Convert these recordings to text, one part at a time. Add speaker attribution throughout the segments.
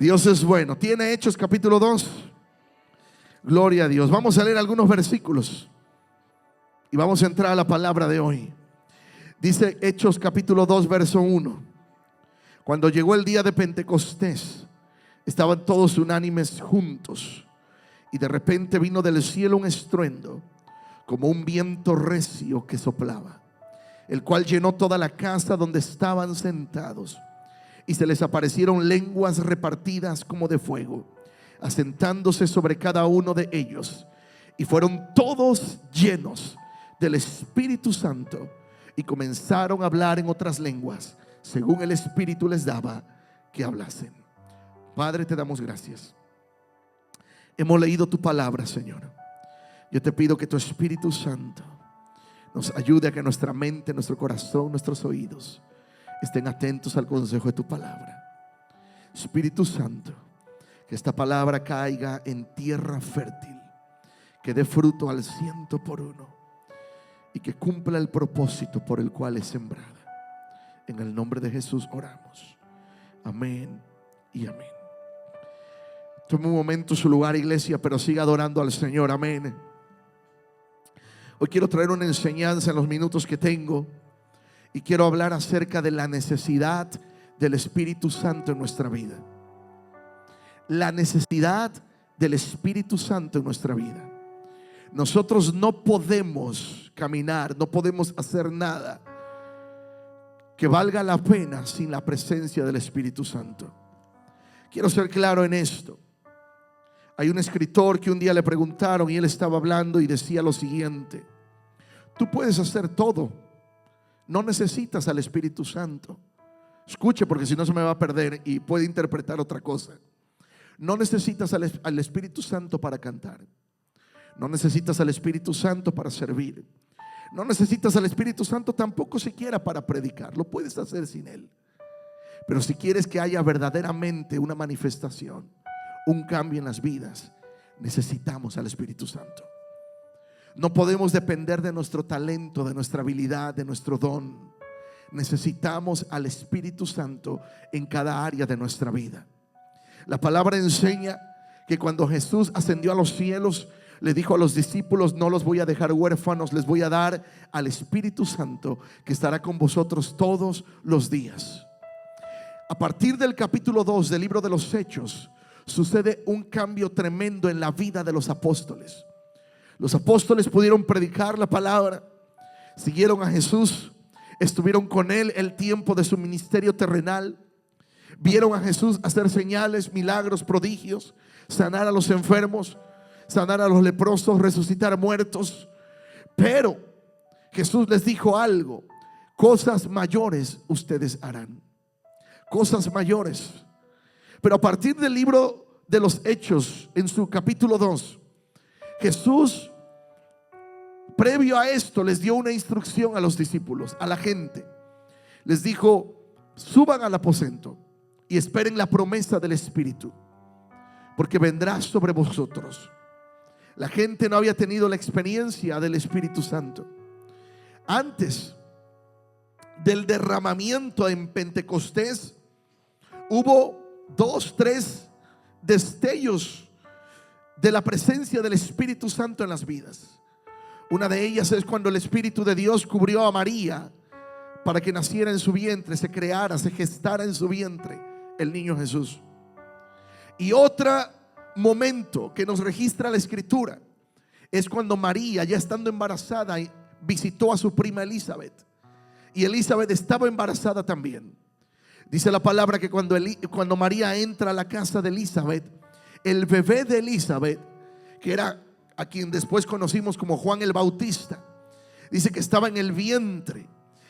Speaker 1: Dios es bueno. ¿Tiene Hechos capítulo 2? Gloria a Dios. Vamos a leer algunos versículos y vamos a entrar a la palabra de hoy. Dice Hechos capítulo 2 verso 1: cuando llegó el día de Pentecostés, estaban todos unánimes juntos, y de repente vino del cielo un estruendo, como un viento recio que soplaba, el cual llenó toda la casa donde estaban sentados. Y se les aparecieron lenguas repartidas como de fuego, asentándose sobre cada uno de ellos. Y fueron todos llenos del Espíritu Santo, y comenzaron a hablar en otras lenguas, según el Espíritu les daba que hablasen. Padre, te damos gracias. Hemos leído tu palabra, Señor. Yo te pido que tu Espíritu Santo nos ayude a que nuestra mente, nuestro corazón, nuestros oídos estén atentos al consejo de tu palabra. Espíritu Santo, que esta palabra caiga en tierra fértil, que dé fruto al 100 por 1 y que cumpla el propósito por el cual es sembrada. En el nombre de Jesús oramos. Amén y amén. Tome un momento su lugar, iglesia, pero siga adorando al Señor. Amén. Hoy quiero traer una enseñanza en los minutos que tengo, y quiero hablar acerca de la necesidad del Espíritu Santo en nuestra vida. La necesidad del Espíritu Santo en nuestra vida. Nosotros no podemos caminar, no podemos hacer nada que valga la pena sin la presencia del Espíritu Santo. Quiero ser claro en esto. Hay un escritor que un día le preguntaron y él estaba hablando y decía lo siguiente: tú puedes hacer todo, no necesitas al Espíritu Santo. Escuche, porque si no se me va a perder y puede interpretar otra cosa. No necesitas al Espíritu Santo para cantar. No necesitas al Espíritu Santo para servir. No necesitas al Espíritu Santo tampoco siquiera para predicar. Lo puedes hacer sin Él. Pero si quieres que haya verdaderamente una manifestación, un cambio en las vidas, necesitamos al Espíritu Santo. No podemos depender de nuestro talento, de nuestra habilidad, de nuestro don. Necesitamos al Espíritu Santo en cada área de nuestra vida. La palabra enseña que cuando Jesús ascendió a los cielos, le dijo a los discípulos: no los voy a dejar huérfanos, les voy a dar al Espíritu Santo, que estará con vosotros todos los días. A partir del capítulo 2 del libro de los Hechos, sucede un cambio tremendo en la vida de los apóstoles. Los apóstoles pudieron predicar la palabra, siguieron a Jesús, estuvieron con Él el tiempo de su ministerio terrenal, vieron a Jesús hacer señales, milagros, prodigios, sanar a los enfermos, sanar a los leprosos, resucitar muertos. Pero Jesús les dijo algo: cosas mayores ustedes harán. Cosas mayores. Pero a partir del libro de los Hechos, en su capítulo 2, Jesús, previo a esto, les dio una instrucción a los discípulos, a la gente. Les dijo: suban al aposento y esperen la promesa del Espíritu, porque vendrá sobre vosotros. La gente no había tenido la experiencia del Espíritu Santo. Antes del derramamiento en Pentecostés, hubo 2, 3 destellos de la presencia del Espíritu Santo en las vidas. Una de ellas es cuando el Espíritu de Dios cubrió a María para que naciera en su vientre, se creara, se gestara en su vientre el niño Jesús. Y otro momento que nos registra la Escritura es cuando María, ya estando embarazada, visitó a su prima Elizabeth, y Elizabeth estaba embarazada también. Dice la palabra que cuando María entra a la casa de Elizabeth, el bebé de Elizabeth, que era a quien después conocimos como Juan el Bautista, dice que estaba en el vientre.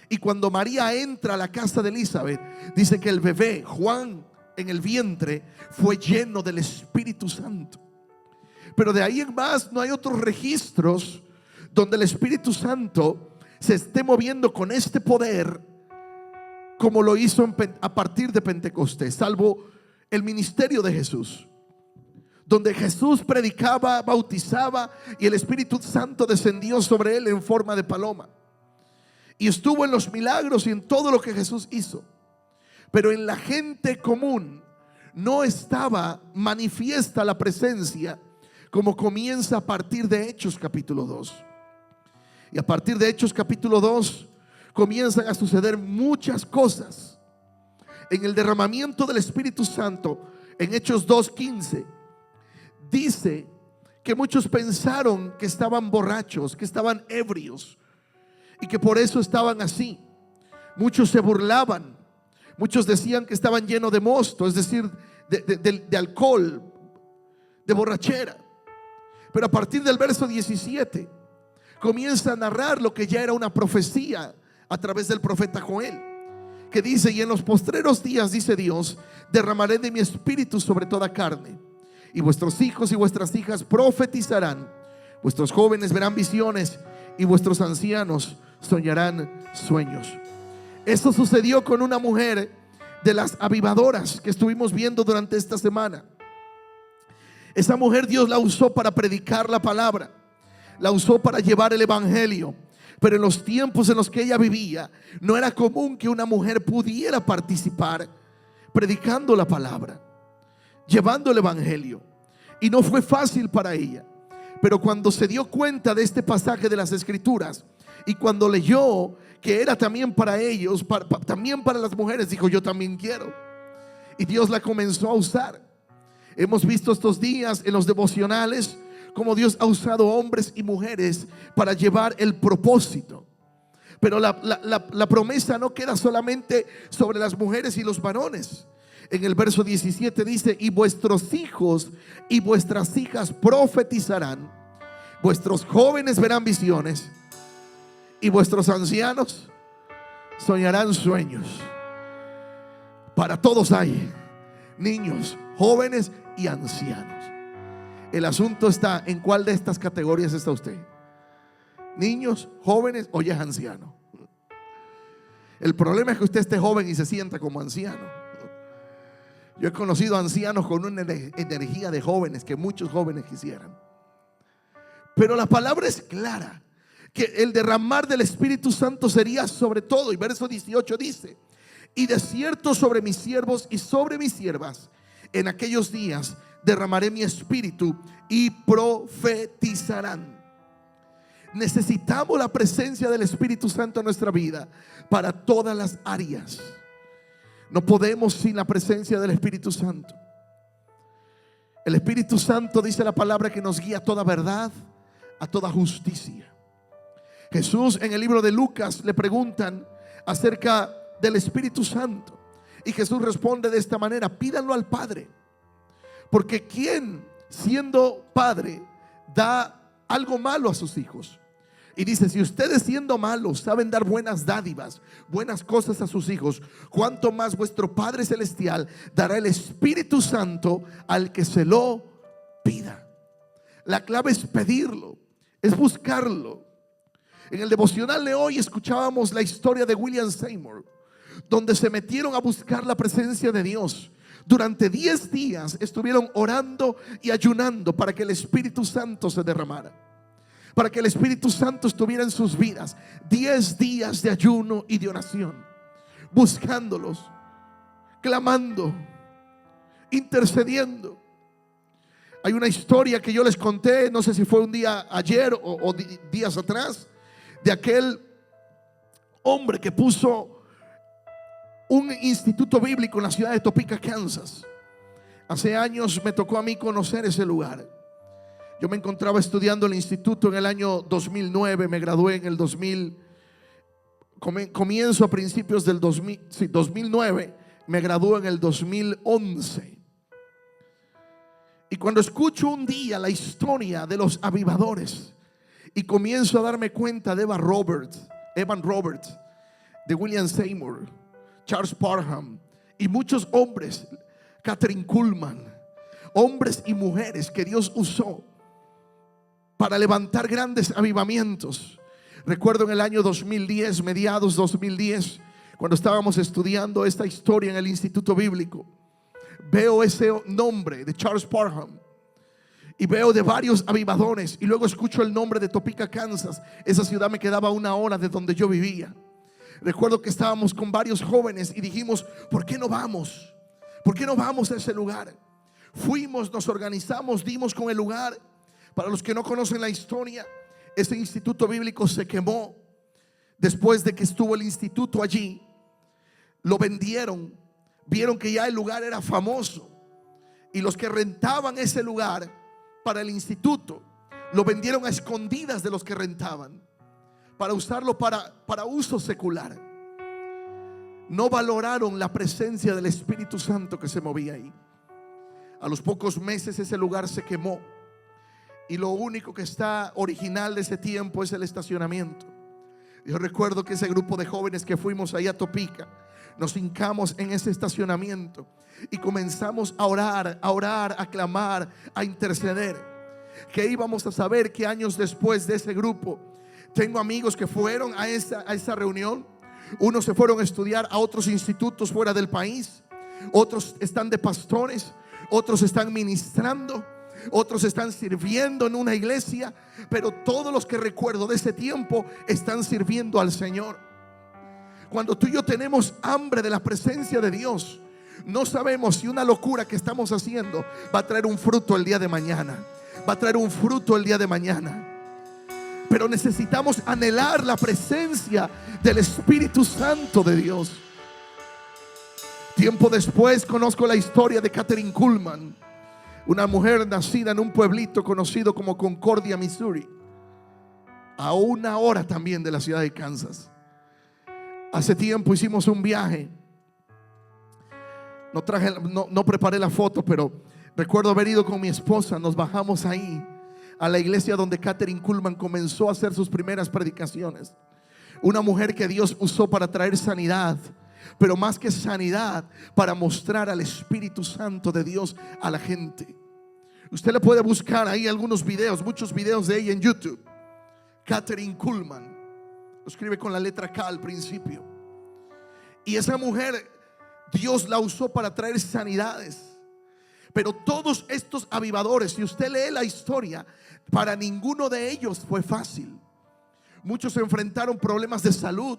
Speaker 1: Y cuando María entra a la casa de Elizabeth, dice que el bebé, Juan, en el vientre, fue lleno del Espíritu Santo. Pero de ahí en más no hay otros registros donde el Espíritu Santo se esté moviendo con este poder como lo hizo a partir de Pentecostés, salvo el ministerio de Jesús, donde Jesús predicaba, bautizaba y el Espíritu Santo descendió sobre él en forma de paloma, y estuvo en los milagros y en todo lo que Jesús hizo. Pero en la gente común no estaba manifiesta la presencia, como comienza a partir de Hechos capítulo 2. Y a partir de Hechos capítulo 2 comienzan a suceder muchas cosas. En el derramamiento del Espíritu Santo, en Hechos 2:15, dice que muchos pensaron que estaban borrachos, que estaban ebrios, y que por eso estaban así. Muchos se burlaban, muchos decían que estaban llenos de mosto, es decir, de alcohol, de borrachera. Pero a partir del verso 17 comienza a narrar lo que ya era una profecía a través del profeta Joel, que dice: y en los postreros días, dice Dios, derramaré de mi espíritu sobre toda carne, y vuestros hijos y vuestras hijas profetizarán, vuestros jóvenes verán visiones, y vuestros ancianos soñarán sueños. Esto sucedió con una mujer de las avivadoras que estuvimos viendo durante esta semana. Esa mujer Dios la usó para predicar la palabra, la usó para llevar el evangelio. Pero en los tiempos en los que ella vivía, no era común que una mujer pudiera participar predicando la palabra, llevando el evangelio. Y no fue fácil para ella. Pero cuando se dio cuenta de este pasaje de las Escrituras, y cuando leyó que era también para ellos, también para las mujeres, dijo: yo también quiero. Y Dios la comenzó a usar. Hemos visto estos días en los devocionales cómo Dios ha usado hombres y mujeres para llevar el propósito. Pero la promesa no queda solamente sobre las mujeres y los varones. En el verso 17 dice: y vuestros hijos y vuestras hijas profetizarán, vuestros jóvenes verán visiones, y vuestros ancianos soñarán sueños. Para todos hay: niños, jóvenes y ancianos. El asunto está en cuál de estas categorías está usted: niños, jóvenes o ya es anciano. El problema es que usted esté joven y se sienta como anciano. Yo he conocido ancianos con una energía de jóvenes que muchos jóvenes quisieran. Pero la palabra es clara, que el derramar del Espíritu Santo sería sobre todo. Y verso 18 dice: y de cierto sobre mis siervos y sobre mis siervas en aquellos días derramaré mi espíritu y profetizarán. Necesitamos la presencia del Espíritu Santo en nuestra vida para todas las áreas. No podemos sin la presencia del Espíritu Santo. El Espíritu Santo, dice la palabra, que nos guía a toda verdad, a toda justicia. Jesús, en el libro de Lucas, le preguntan acerca del Espíritu Santo, y Jesús responde de esta manera: pídanlo al Padre, porque ¿quién, siendo padre, da algo malo a sus hijos? Y dice: si ustedes, siendo malos, saben dar buenas dádivas, buenas cosas a sus hijos, cuánto más vuestro Padre Celestial dará el Espíritu Santo al que se lo pida. La clave es pedirlo, es buscarlo. En el devocional de hoy escuchábamos la historia de William Seymour, donde se metieron a buscar la presencia de Dios. Durante 10 días estuvieron orando y ayunando para que el Espíritu Santo se derramara, para que el Espíritu Santo estuviera en sus vidas. 10 días de ayuno y de oración, buscándolos, clamando, intercediendo. Hay una historia que yo les conté, no sé si fue un día ayer o días atrás, de aquel hombre que puso un instituto bíblico en la ciudad de Topeka, Kansas. Hace años me tocó a mí conocer ese lugar. Yo me encontraba estudiando el instituto en el año 2009, me gradué en el 2000, comienzo a principios del 2009, me gradué en el 2011. Y cuando escucho un día la historia de los avivadores y comienzo a darme cuenta de Evan Roberts, de William Seymour, Charles Parham y muchos hombres, Catherine Kuhlman, hombres y mujeres que Dios usó para levantar grandes avivamientos. Recuerdo en el año 2010, mediados 2010, cuando estábamos estudiando esta historia en el instituto bíblico, veo ese nombre de Charles Parham y veo de varios avivadores, y luego escucho el nombre de Topeka, Kansas. Esa ciudad me quedaba a 1 hora de donde yo vivía. Recuerdo que estábamos con varios jóvenes y dijimos: ¿por qué no vamos? ¿Por qué no vamos a ese lugar? Fuimos, nos organizamos, dimos con el lugar. Para los que no conocen la historia, ese instituto bíblico se quemó. Después de que estuvo el instituto allí, lo vendieron. Vieron que ya el lugar era famoso, y los que rentaban ese lugar para el instituto lo vendieron a escondidas de los que rentaban, para usarlo para uso secular. No valoraron la presencia del Espíritu Santo que se movía ahí. A los pocos meses ese lugar se quemó, y lo único que está original de ese tiempo es el estacionamiento. Yo recuerdo que ese grupo de jóvenes que fuimos ahí a Topica, nos hincamos en ese estacionamiento y comenzamos a orar, a clamar, a interceder. Que íbamos a saber que años después de ese grupo, tengo amigos que fueron a esa reunión. Unos se fueron a estudiar a otros institutos fuera del país, otros están de pastores, otros están ministrando, otros están sirviendo en una iglesia. Pero todos los que recuerdo de ese tiempo están sirviendo al Señor. Cuando tú y yo tenemos hambre de la presencia de Dios, no sabemos si una locura que estamos haciendo va a traer un fruto el día de mañana. Va a traer un fruto el día de mañana. Pero necesitamos anhelar la presencia del Espíritu Santo de Dios. Tiempo después conozco la historia de Kathryn Kuhlman, una mujer nacida en un pueblito conocido como Concordia, Missouri, a 1 hora también de la ciudad de Kansas. Hace tiempo hicimos un viaje. No preparé la foto, pero recuerdo haber ido con mi esposa. Nos bajamos ahí a la iglesia donde Kathryn Kuhlman comenzó a hacer sus primeras predicaciones. Una mujer que Dios usó para traer sanidad, pero más que sanidad, para mostrar al Espíritu Santo de Dios a la gente. Usted le puede buscar ahí algunos videos, muchos videos de ella en YouTube. Kathryn Kuhlman. Lo escribe con la letra K al principio. Y esa mujer, Dios la usó para traer sanidades. Pero todos estos avivadores, si usted lee la historia, para ninguno de ellos fue fácil. Muchos enfrentaron problemas de salud,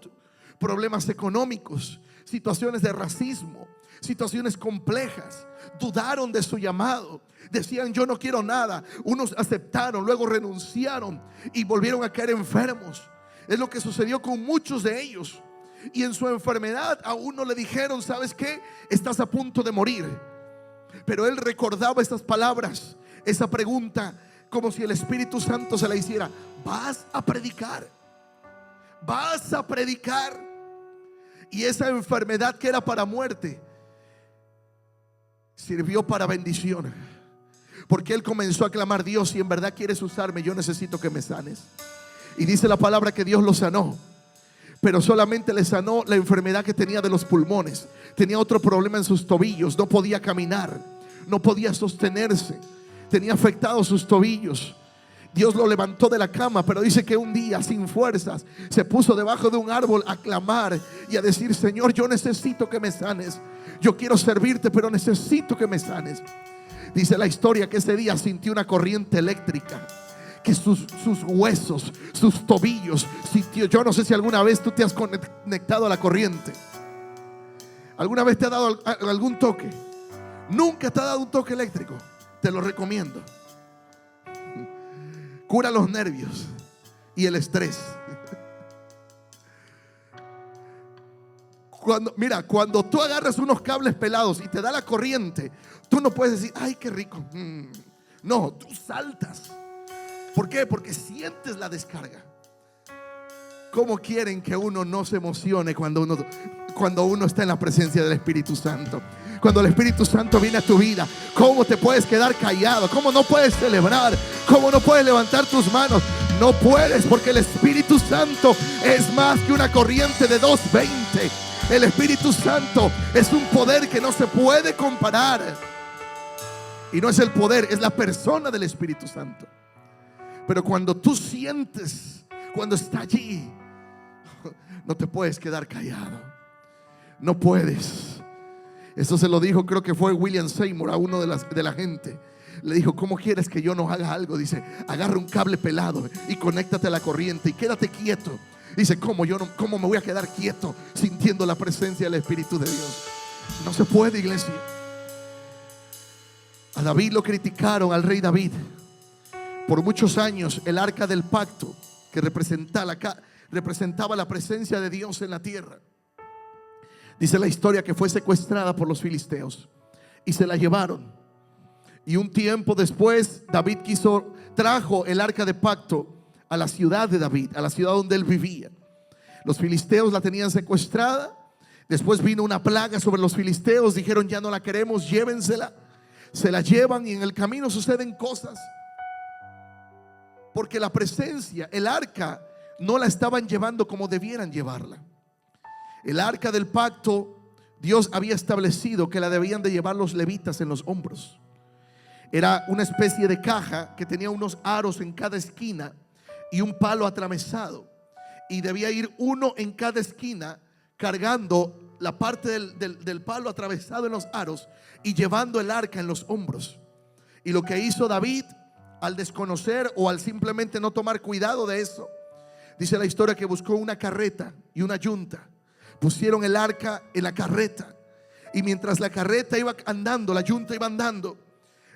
Speaker 1: problemas económicos, situaciones de racismo, situaciones complejas. Dudaron de su llamado. Decían: yo no quiero nada. Unos aceptaron, luego renunciaron y volvieron a caer enfermos. Es lo que sucedió con muchos de ellos. Y en su enfermedad a uno le dijeron: ¿sabes qué? Estás a punto de morir. Pero él recordaba estas palabras, esa pregunta, como si el Espíritu Santo se la hiciera: vas a predicar, vas a predicar. Y esa enfermedad que era para muerte sirvió para bendición, porque él comenzó a clamar: Dios, si en verdad quieres usarme, yo necesito que me sanes. Y dice la palabra que Dios lo sanó, pero solamente le sanó la enfermedad que tenía de los pulmones. Tenía otro problema en sus tobillos, no podía caminar, no podía sostenerse, tenía afectados sus tobillos. Dios lo levantó de la cama, pero dice que un día, sin fuerzas, se puso debajo de un árbol a clamar y a decir: Señor, yo necesito que me sanes. Yo quiero servirte, pero necesito que me sanes. Dice la historia que ese día sintió una corriente eléctrica, que sus huesos, sus tobillos sintió. Yo no sé si alguna vez tú te has conectado a la corriente. ¿Alguna vez te ha dado algún toque? Nunca te ha dado un toque eléctrico. Te lo recomiendo. Cura los nervios y el estrés. Cuando tú agarras unos cables pelados y te da la corriente, tú no puedes decir: ay, qué rico. No, tú saltas. ¿Por qué? Porque sientes la descarga. ¿Cómo quieren que uno no se emocione cuando uno está en la presencia del Espíritu Santo? Cuando el Espíritu Santo viene a tu vida, ¿cómo te puedes quedar callado? ¿Cómo no puedes celebrar? ¿Cómo no puedes levantar tus manos? No puedes, porque el Espíritu Santo es más que una corriente de 220. El Espíritu Santo es un poder que no se puede comparar. Y no es el poder, es la persona del Espíritu Santo. Pero cuando tú sientes, cuando está allí, no te puedes quedar callado. No puedes. Eso se lo dijo, creo que fue William Seymour a uno de la gente. Le dijo: ¿cómo quieres que yo no haga algo? Dice: agarra un cable pelado y conéctate a la corriente y quédate quieto. Dice: ¿cómo me voy a quedar quieto sintiendo la presencia del Espíritu de Dios? No se puede, iglesia. David lo criticaron, al rey David. Por muchos años el arca del pacto, que representaba la presencia de Dios en la tierra, dice la historia que fue secuestrada por los filisteos y se la llevaron. Y un tiempo después David trajo el arca de pacto a la ciudad de David, a la ciudad donde él vivía. Los filisteos la tenían secuestrada. Después vino una plaga sobre los filisteos. Dijeron: ya no la queremos, llévensela. Se la llevan y en el camino suceden cosas, porque la presencia, el arca, no la estaban llevando como debieran llevarla. El arca del pacto, Dios había establecido que la debían de llevar los levitas en los hombros. Era una especie de caja que tenía unos aros en cada esquina y un palo atravesado, y debía ir uno en cada esquina cargando la parte del palo atravesado en los aros y llevando el arca en los hombros. Y lo que hizo David, al desconocer o al simplemente no tomar cuidado de eso, dice la historia que buscó una carreta y una yunta, pusieron el arca en la carreta, y mientras la carreta iba andando, la yunta iba andando,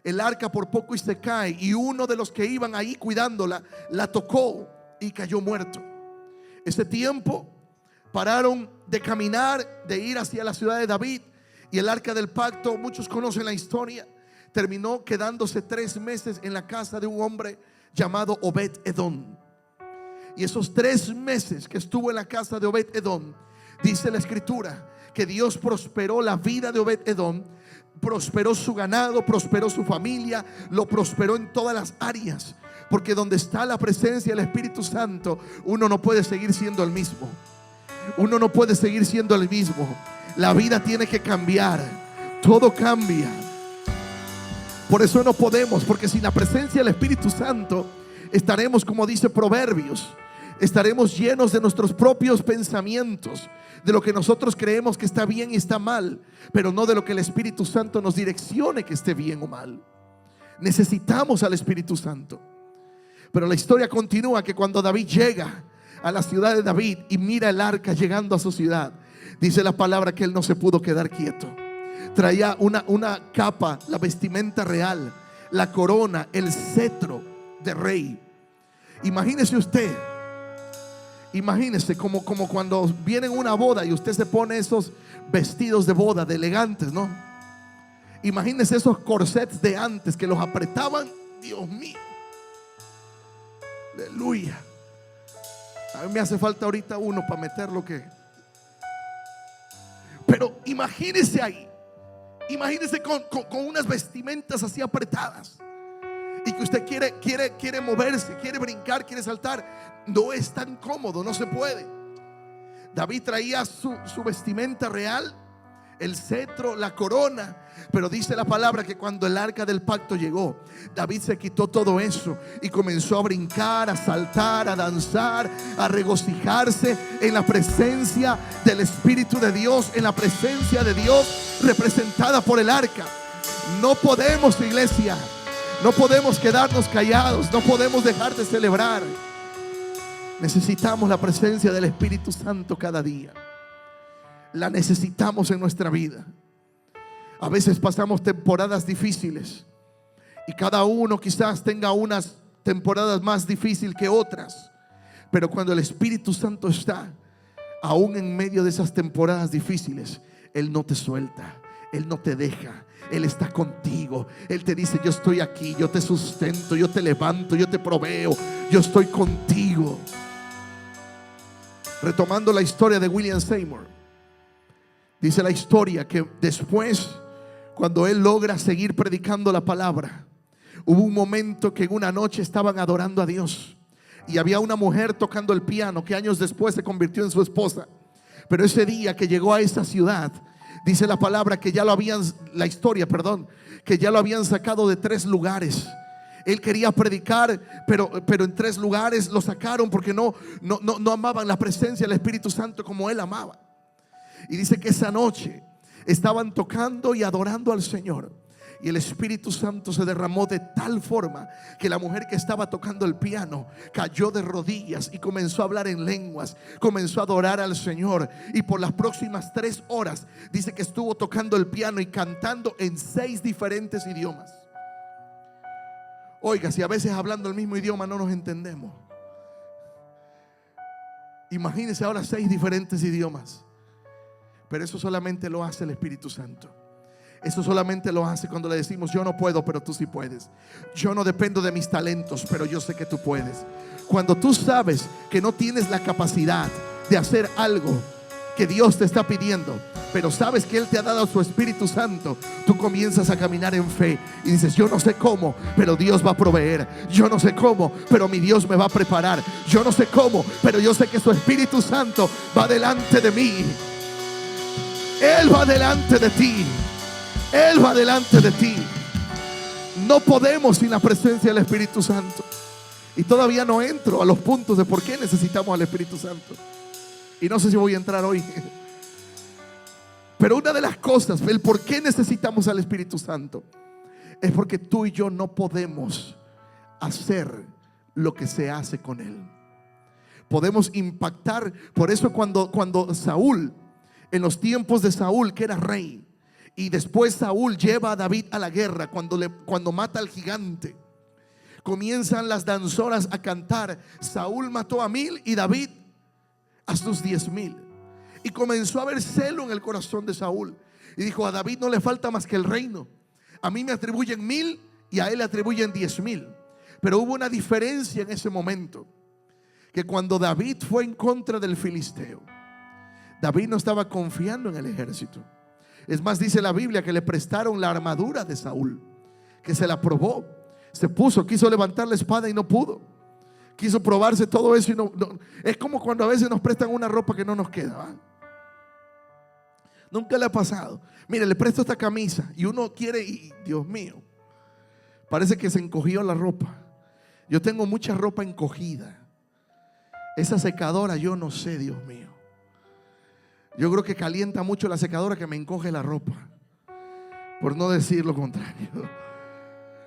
Speaker 1: el arca por poco y se cae, y uno de los que iban ahí cuidándola la tocó y cayó muerto. Ese tiempo pararon de caminar, de ir hacia la ciudad de David, y el arca del pacto, muchos conocen la historia, terminó quedándose 3 meses en la casa de un hombre llamado Obed-Edom. Y esos 3 meses que estuvo en la casa de Obed-Edom, dice la escritura que Dios prosperó la vida de Obed-Edom, prosperó su ganado, prosperó su familia, lo prosperó en todas las áreas, porque donde está la presencia del Espíritu Santo, uno no puede seguir siendo el mismo. Uno no puede seguir siendo el mismo. La vida tiene que cambiar. Todo cambia. Por eso no podemos, porque sin la presencia del Espíritu Santo estaremos, como dice Proverbios, estaremos llenos de nuestros propios pensamientos, de lo que nosotros creemos que está bien y está mal, pero no de lo que el Espíritu Santo nos direccione que esté bien o mal. Necesitamos al Espíritu Santo. Pero la historia continúa que cuando David llega a la ciudad de David y mira el arca llegando a su ciudad, dice la palabra que él no se pudo quedar quieto. Traía una capa, la vestimenta real, la corona, el cetro de rey. Imagínese usted, imagínese como cuando viene una boda y usted se pone esos vestidos de boda de elegantes, ¿no? Imagínese esos corsets de antes que los apretaban. Dios mío, aleluya. A mí me hace falta ahorita uno para meter lo que. Pero imagínese ahí, imagínese con unas vestimentas así apretadas, y que usted quiere moverse, quiere brincar, quiere saltar. No es tan cómodo, no se puede. David traía su vestimenta real, el cetro, la corona. Pero dice la palabra que cuando el arca del pacto llegó, David se quitó todo eso y comenzó a brincar, a saltar, a danzar, a regocijarse en la presencia del Espíritu de Dios, en la presencia de Dios representada por el arca. No podemos, iglesia, no podemos quedarnos callados, no podemos dejar de celebrar. Necesitamos la presencia del Espíritu Santo cada día. La necesitamos en nuestra vida. A veces pasamos temporadas difíciles, y cada uno quizás tenga unas temporadas más difíciles que otras, pero cuando el Espíritu Santo está, aún en medio de esas temporadas difíciles, Él no te suelta, Él no te deja. Él está contigo. Él te dice: yo estoy aquí, yo te sustento, yo te levanto, yo te proveo, yo estoy contigo. Retomando la historia de William Seymour, dice la historia que después, cuando él logra seguir predicando la palabra, hubo un momento que en una noche estaban adorando a Dios, y había una mujer tocando el piano que años después se convirtió en su esposa. Pero ese día que llegó a esa ciudad, dice la palabra que ya lo habían, la historia, perdón, que ya lo habían sacado de 3 lugares. Él quería predicar, pero en 3 lugares lo sacaron porque no amaban la presencia del Espíritu Santo como él amaba. Y dice que esa noche estaban tocando y adorando al Señor, y el Espíritu Santo se derramó de tal forma que la mujer que estaba tocando el piano cayó de rodillas y comenzó a hablar en lenguas, comenzó a adorar al Señor. Y por las próximas 3 horas dice que estuvo tocando el piano y cantando en 6 diferentes idiomas. Oiga, si a veces hablando el mismo idioma no nos entendemos, imagínense ahora 6 diferentes idiomas. Pero eso solamente lo hace el Espíritu Santo. Eso solamente lo hace cuando le decimos: yo no puedo, pero tú sí puedes. Yo no dependo de mis talentos, pero yo sé que tú puedes. Cuando tú sabes que no tienes la capacidad de hacer algo que Dios te está pidiendo, pero sabes que Él te ha dado su Espíritu Santo, tú comienzas a caminar en fe y dices: yo no sé cómo, pero Dios va a proveer. Yo no sé cómo, pero mi Dios me va a preparar. Yo no sé cómo, pero yo sé que su Espíritu Santo va delante de mí. Él va delante de ti. Él va delante de ti. No podemos sin la presencia del Espíritu Santo. Y todavía no entro a los puntos de por qué necesitamos al Espíritu Santo. Y no sé si voy a entrar hoy. Pero una de las cosas, el por qué necesitamos al Espíritu Santo, es porque tú y yo no podemos hacer lo que se hace con Él. Podemos impactar. Por eso cuando Saúl, en los tiempos de Saúl, que era rey, y después Saúl lleva a David a la guerra, cuando mata al gigante, comienzan las danzoras a cantar: Saúl mató a 1000 y David a sus 10,000. Y comenzó a haber celo en el corazón de Saúl. Y dijo: a David no le falta más que el reino. A mí me atribuyen 1000 y a él le atribuyen 10,000. Pero hubo una diferencia en ese momento, que cuando David fue en contra del filisteo, David no estaba confiando en el ejército. Es más, dice la Biblia que le prestaron la armadura de Saúl, que se la probó. Se puso, quiso levantar la espada y no pudo. Quiso probarse todo eso y no. Es como cuando a veces nos prestan una ropa que no nos queda, ¿va? Nunca le ha pasado. Mire, le presto esta camisa y uno quiere, y Dios mío, parece que se encogió la ropa. Yo tengo mucha ropa encogida. Esa secadora, yo no sé, Dios mío. Yo creo que calienta mucho la secadora, que me encoge la ropa, por no decir lo contrario.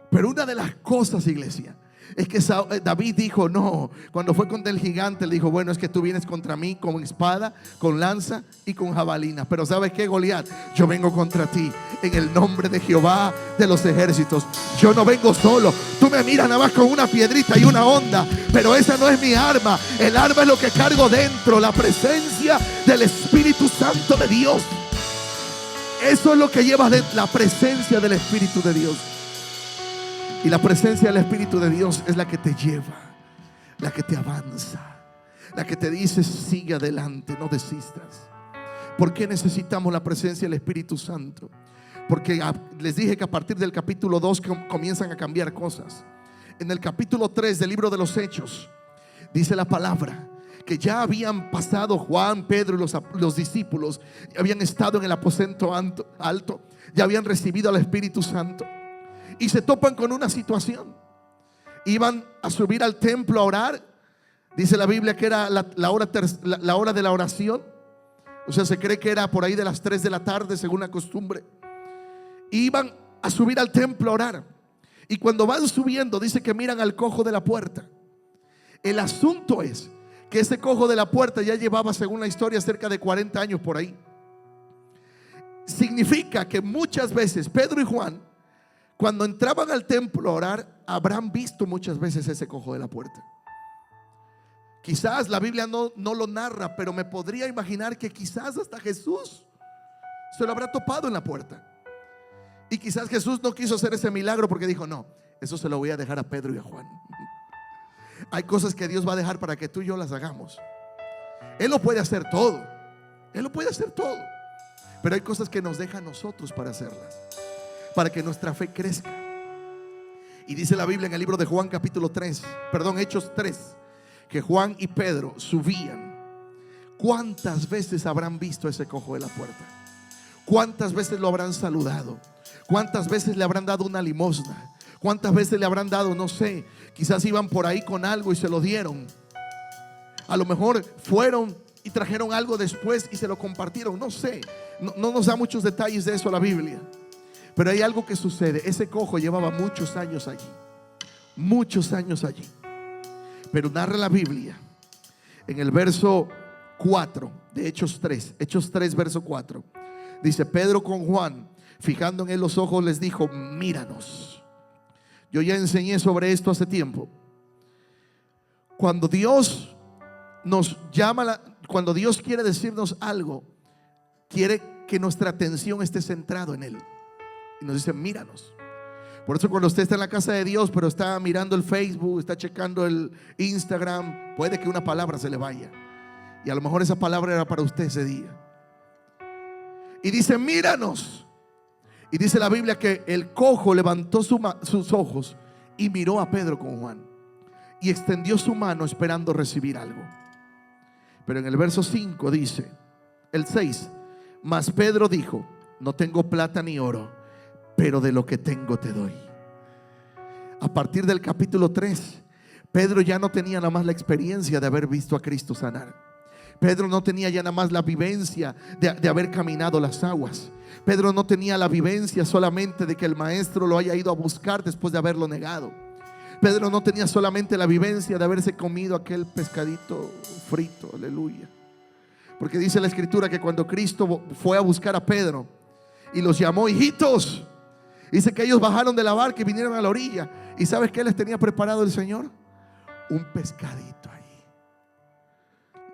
Speaker 1: Pero una de las cosas, iglesia, es que David dijo: no, cuando fue contra el gigante, le dijo: bueno, es que tú vienes contra mí con espada, con lanza y con jabalina. Pero ¿sabes qué, Goliat? Yo vengo contra ti en el nombre de Jehová de los ejércitos. Yo no vengo solo. Tú me miras nada más con una piedrita y una onda, pero esa no es mi arma. El arma es lo que cargo dentro, la presencia del Espíritu Santo de Dios. Eso es lo que llevas dentro, la presencia del Espíritu de Dios. Y la presencia del Espíritu de Dios es la que te lleva, la que te avanza, la que te dice: sigue adelante, no desistas. ¿Por qué necesitamos la presencia del Espíritu Santo? Porque les dije que a partir del capítulo 2 comienzan a cambiar cosas. En el capítulo 3 del libro de los Hechos, dice la palabra que ya habían pasado Juan, Pedro y los discípulos, habían estado en el aposento alto, ya habían recibido al Espíritu Santo. Y se topan con una situación. Iban a subir al templo a orar. Dice la Biblia que era la hora de la oración. O sea, se cree que era por ahí de las 3 de la tarde, según la costumbre. Iban a subir al templo a orar. Y cuando van subiendo, dice que miran al cojo de la puerta. El asunto es que ese cojo de la puerta ya llevaba, según la historia, cerca de 40 años por ahí. Significa que muchas veces Pedro y Juan, cuando entraban al templo a orar, habrán visto muchas veces ese cojo de la puerta. Quizás la Biblia no lo narra, pero me podría imaginar que quizás hasta Jesús se lo habrá topado en la puerta. Y quizás Jesús no quiso hacer ese milagro porque dijo: no, eso se lo voy a dejar a Pedro y a Juan. Hay cosas que Dios va a dejar para que tú y yo las hagamos. Él lo puede hacer todo. Él lo puede hacer todo. Pero hay cosas que nos deja a nosotros para hacerlas, para que nuestra fe crezca. Y dice la Biblia en el libro de Juan Hechos 3, que Juan y Pedro subían. ¿Cuántas veces habrán visto ese cojo de la puerta? ¿Cuántas veces lo habrán saludado? ¿Cuántas veces le habrán dado una limosna? ¿Cuántas veces le habrán dado, no sé, quizás iban por ahí con algo y se lo dieron? A lo mejor fueron y trajeron algo después y se lo compartieron, no sé. No nos da muchos detalles de eso la Biblia. Pero hay algo que sucede. Ese cojo llevaba muchos años allí. Muchos años allí. Pero narra la Biblia en el verso 4 de Hechos 3 verso 4. Dice: Pedro con Juan, fijando en él los ojos, les dijo: míranos. Yo ya enseñé sobre esto hace tiempo. Cuando Dios nos llama, cuando Dios quiere decirnos algo, quiere que nuestra atención esté centrado en Él. Y nos dice, míranos. Por eso cuando usted está en la casa de Dios, pero está mirando el Facebook, está checando el Instagram, puede que una palabra se le vaya. Y a lo mejor esa palabra era para usted ese día. Y dice, míranos. Y dice la Biblia que el cojo levantó sus ojos y miró a Pedro con Juan. Y extendió su mano esperando recibir algo. Pero en el verso 5 dice, el 6, mas Pedro dijo, no tengo plata ni oro, pero de lo que tengo te doy. A partir del capítulo 3, Pedro ya no tenía nada más la experiencia de haber visto a Cristo sanar. Pedro no tenía ya nada más la vivencia de haber caminado las aguas. Pedro no tenía la vivencia solamente de que el maestro lo haya ido a buscar después de haberlo negado. Pedro no tenía solamente la vivencia de haberse comido aquel pescadito frito, aleluya. Porque dice la escritura que cuando Cristo fue a buscar a Pedro y los llamó hijitos, dice que ellos bajaron de la barca y vinieron a la orilla. ¿Y sabes qué les tenía preparado el Señor? Un pescadito ahí.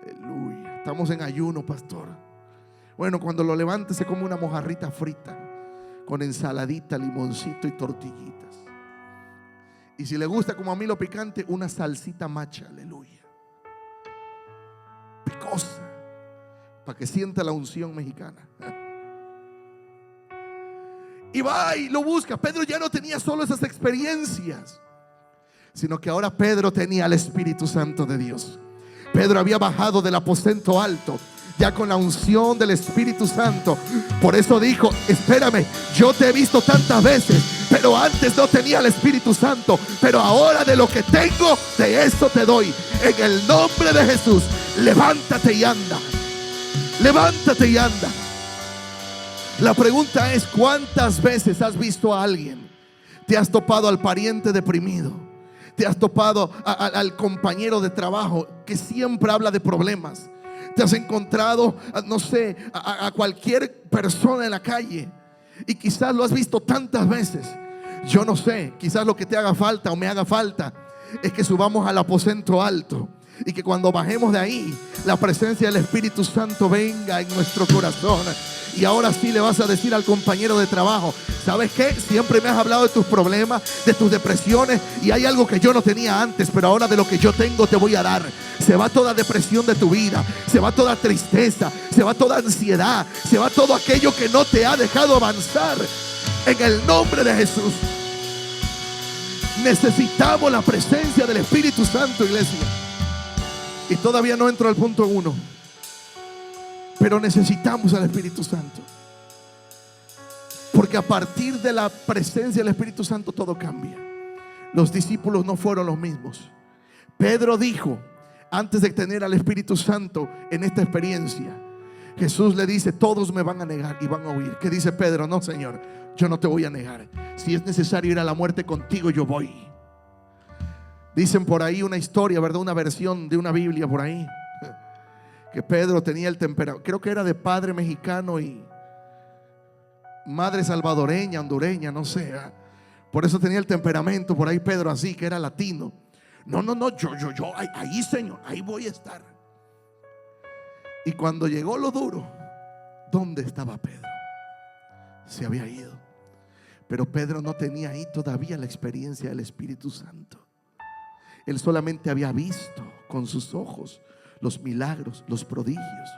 Speaker 1: Aleluya. Estamos en ayuno, pastor. Bueno, cuando lo levante se come una mojarrita frita con ensaladita, limoncito y tortillitas. Y si le gusta como a mí lo picante, una salsita macha, aleluya, picosa, para que sienta la unción mexicana. Y va y lo busca. Pedro ya no tenía solo esas experiencias, sino que ahora Pedro tenía el Espíritu Santo de Dios. Pedro había bajado del aposento alto, ya con la unción del Espíritu Santo. Por eso dijo, espérame, yo te he visto tantas veces, pero antes no tenía el Espíritu Santo, pero ahora de lo que tengo, de eso te doy. En el nombre de Jesús, levántate y anda. Levántate y anda. La pregunta es, ¿cuántas veces has visto a alguien? Te has topado al pariente deprimido, te has topado al compañero de trabajo que siempre habla de problemas. Te has encontrado, no sé, a cualquier persona en la calle y quizás lo has visto tantas veces. Yo no sé, quizás lo que te haga falta o me haga falta es que subamos al aposento alto y que cuando bajemos de ahí, la presencia del Espíritu Santo venga en nuestro corazón. Y ahora sí le vas a decir al compañero de trabajo, ¿sabes qué? Siempre me has hablado de tus problemas, de tus depresiones, y hay algo que yo no tenía antes, pero ahora de lo que yo tengo te voy a dar. Se va toda depresión de tu vida, se va toda tristeza, se va toda ansiedad, se va todo aquello que no te ha dejado avanzar. En el nombre de Jesús. Necesitamos la presencia del Espíritu Santo, iglesia. Y todavía no entro al punto 1, pero necesitamos al Espíritu Santo, porque a partir de la presencia del Espíritu Santo todo cambia. Los discípulos no fueron los mismos. Pedro dijo, antes de tener al Espíritu Santo en esta experiencia, Jesús le dice, todos me van a negar y van a huir. ¿Qué dice Pedro? No, Señor, yo no te voy a negar. Si es necesario ir a la muerte contigo, yo voy. Dicen por ahí una historia, ¿verdad? Una versión de una Biblia por ahí, que Pedro tenía el temperamento, creo que era de padre mexicano y madre salvadoreña, hondureña, no sé. Por eso tenía el temperamento por ahí Pedro así, que era latino. No, yo, ahí, Señor, ahí voy a estar. Y cuando llegó lo duro, ¿dónde estaba Pedro? Se había ido. Pero Pedro no tenía ahí todavía la experiencia del Espíritu Santo. Él solamente había visto con sus ojos los milagros, los prodigios.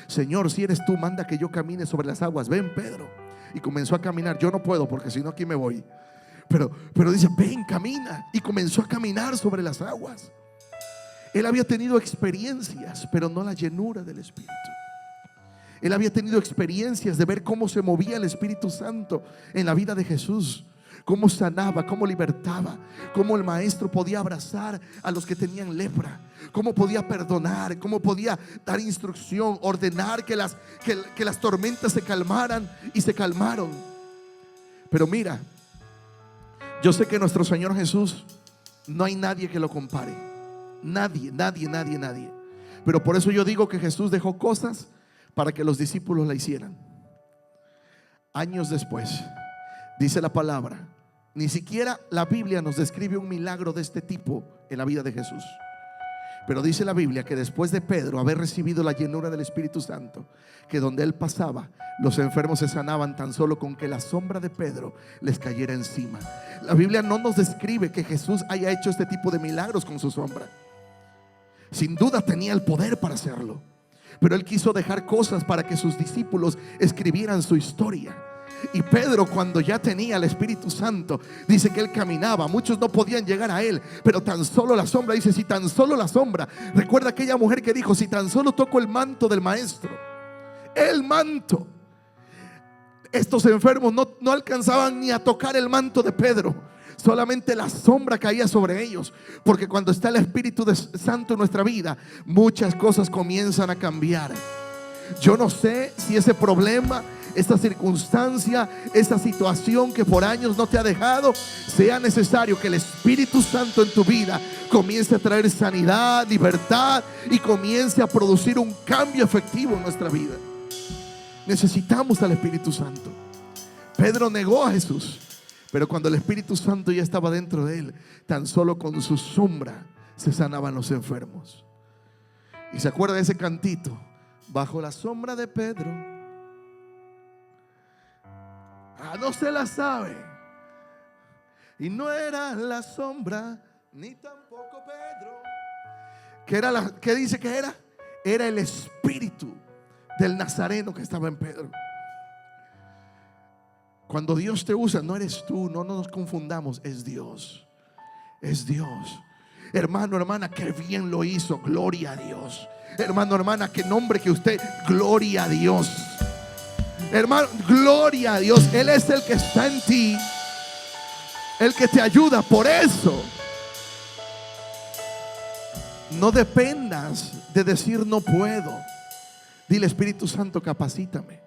Speaker 1: Señor, si eres tú, manda que yo camine sobre las aguas. Ven, Pedro. Y comenzó a caminar. Yo no puedo porque si no aquí me voy. Pero dice, ven, camina. Y comenzó a caminar sobre las aguas. Él había tenido experiencias, pero no la llenura del Espíritu. Él había tenido experiencias de ver cómo se movía el Espíritu Santo en la vida de Jesús. Cómo sanaba, cómo libertaba, cómo el maestro podía abrazar a los que tenían lepra, cómo podía perdonar, cómo podía dar instrucción, ordenar que las tormentas se calmaran, y se calmaron. Pero mira, yo sé que nuestro Señor Jesús no hay nadie que lo compare. Nadie. Pero por eso yo digo que Jesús dejó cosas para que los discípulos la hicieran. Años después, dice la palabra Ni siquiera la Biblia nos describe un milagro de este tipo en la vida de Jesús. Pero dice la Biblia que después de Pedro haber recibido la llenura del Espíritu Santo, que donde él pasaba, los enfermos se sanaban tan solo con que la sombra de Pedro les cayera encima. La Biblia no nos describe que Jesús haya hecho este tipo de milagros con su sombra. Sin duda tenía el poder para hacerlo, pero él quiso dejar cosas para que sus discípulos escribieran su historia. Y Pedro, cuando ya tenía el Espíritu Santo, dice que él caminaba. Muchos no podían llegar a él, pero tan solo la sombra, dice, si tan solo la sombra. Recuerda aquella mujer que dijo, si tan solo toco el manto del maestro, el manto. Estos enfermos no alcanzaban ni a tocar el manto de Pedro. Solamente la sombra caía sobre ellos. Porque cuando está el Espíritu Santo en nuestra vida, muchas cosas comienzan a cambiar. Yo no sé si ese problema, esta circunstancia, esta situación que por años no te ha dejado, sea necesario que el Espíritu Santo en tu vida comience a traer sanidad, libertad y comience a producir un cambio efectivo en nuestra vida. Necesitamos al Espíritu Santo. Pedro negó a Jesús, pero cuando el Espíritu Santo ya estaba dentro de él, tan solo con su sombra se sanaban los enfermos. Y se acuerda de ese cantito, bajo la sombra de Pedro. No se la sabe. Y no era la sombra, ni tampoco Pedro. ¿Qué dice que era? Era el espíritu del Nazareno que estaba en Pedro. Cuando Dios te usa, no eres tú, no nos confundamos, es Dios. Es Dios. Hermano, hermana, qué bien lo hizo, gloria a Dios. Hermano, hermana, qué nombre que usted, gloria a Dios. Hermano, gloria a Dios. Él es el que está en ti, el que te ayuda. Por eso no dependas de decir no puedo. Dile, Espíritu Santo, capacítame.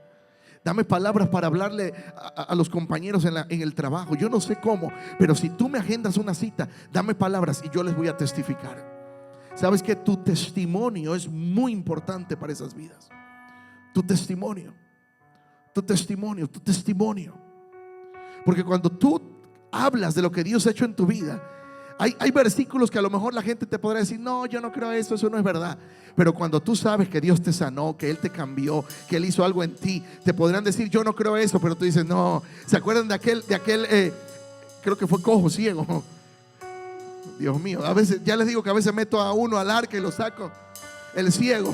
Speaker 1: Dame palabras para hablarle a los compañeros en el trabajo. Yo no sé cómo, pero si tú me agendas una cita, dame palabras y yo les voy a testificar. Sabes que tu testimonio es muy importante para esas vidas. Tu testimonio. Tu testimonio, tu testimonio. Porque cuando tú hablas de lo que Dios ha hecho en tu vida, hay versículos que a lo mejor la gente te podrá decir, no, yo no creo eso no es verdad. Pero cuando tú sabes que Dios te sanó, que Él te cambió, que Él hizo algo en ti, te podrán decir, yo no creo eso. Pero tú dices, no. ¿Se acuerdan de aquel creo que fue cojo, ciego? Dios mío, a veces, ya les digo que a veces meto a uno al arca y lo saco. El ciego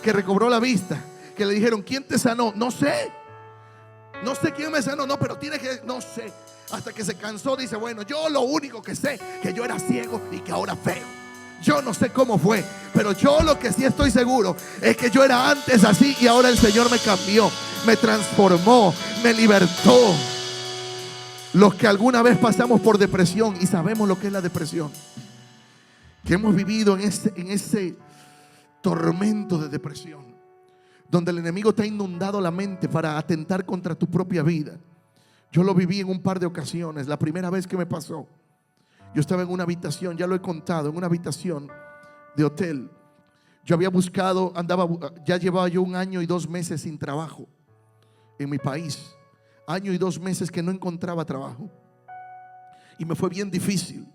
Speaker 1: que recobró la vista, que le dijeron, ¿quién te sanó? No sé quién me sanó, no, pero tiene que, no sé. Hasta que se cansó, dice, bueno, yo lo único que sé, que yo era ciego y que ahora veo. Yo no sé cómo fue, pero yo lo que sí estoy seguro es que yo era antes así y ahora el Señor me cambió, me transformó, me libertó. Los que alguna vez pasamos por depresión y sabemos lo que es la depresión, que hemos vivido en ese tormento de depresión, donde el enemigo te ha inundado la mente para atentar contra tu propia vida. Yo lo viví en un par de ocasiones. La primera vez que me pasó, yo estaba en una habitación, ya lo he contado, en una habitación de hotel. Yo había buscado, ya llevaba yo 1 año y 2 meses sin trabajo en mi país. 1 año y 2 meses que no encontraba trabajo. Y me fue bien difícil.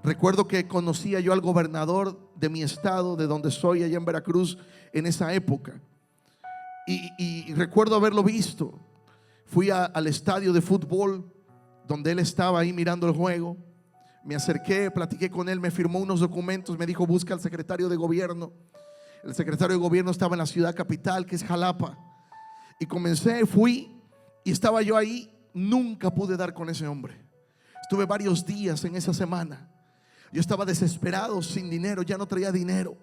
Speaker 1: Recuerdo que conocía yo al gobernador de mi estado, de donde soy, allá en Veracruz, en esa época. Y recuerdo haberlo visto. Fui al estadio de fútbol donde él estaba ahí mirando el juego. Me acerqué, platiqué con él, me firmó unos documentos, me dijo, busca al secretario de gobierno. El secretario de gobierno estaba en la ciudad capital, que es Jalapa. Y fui y estaba yo ahí. Nunca pude dar con ese hombre. Estuve varios días en esa semana. Yo estaba desesperado, sin dinero, ya no traía dinero.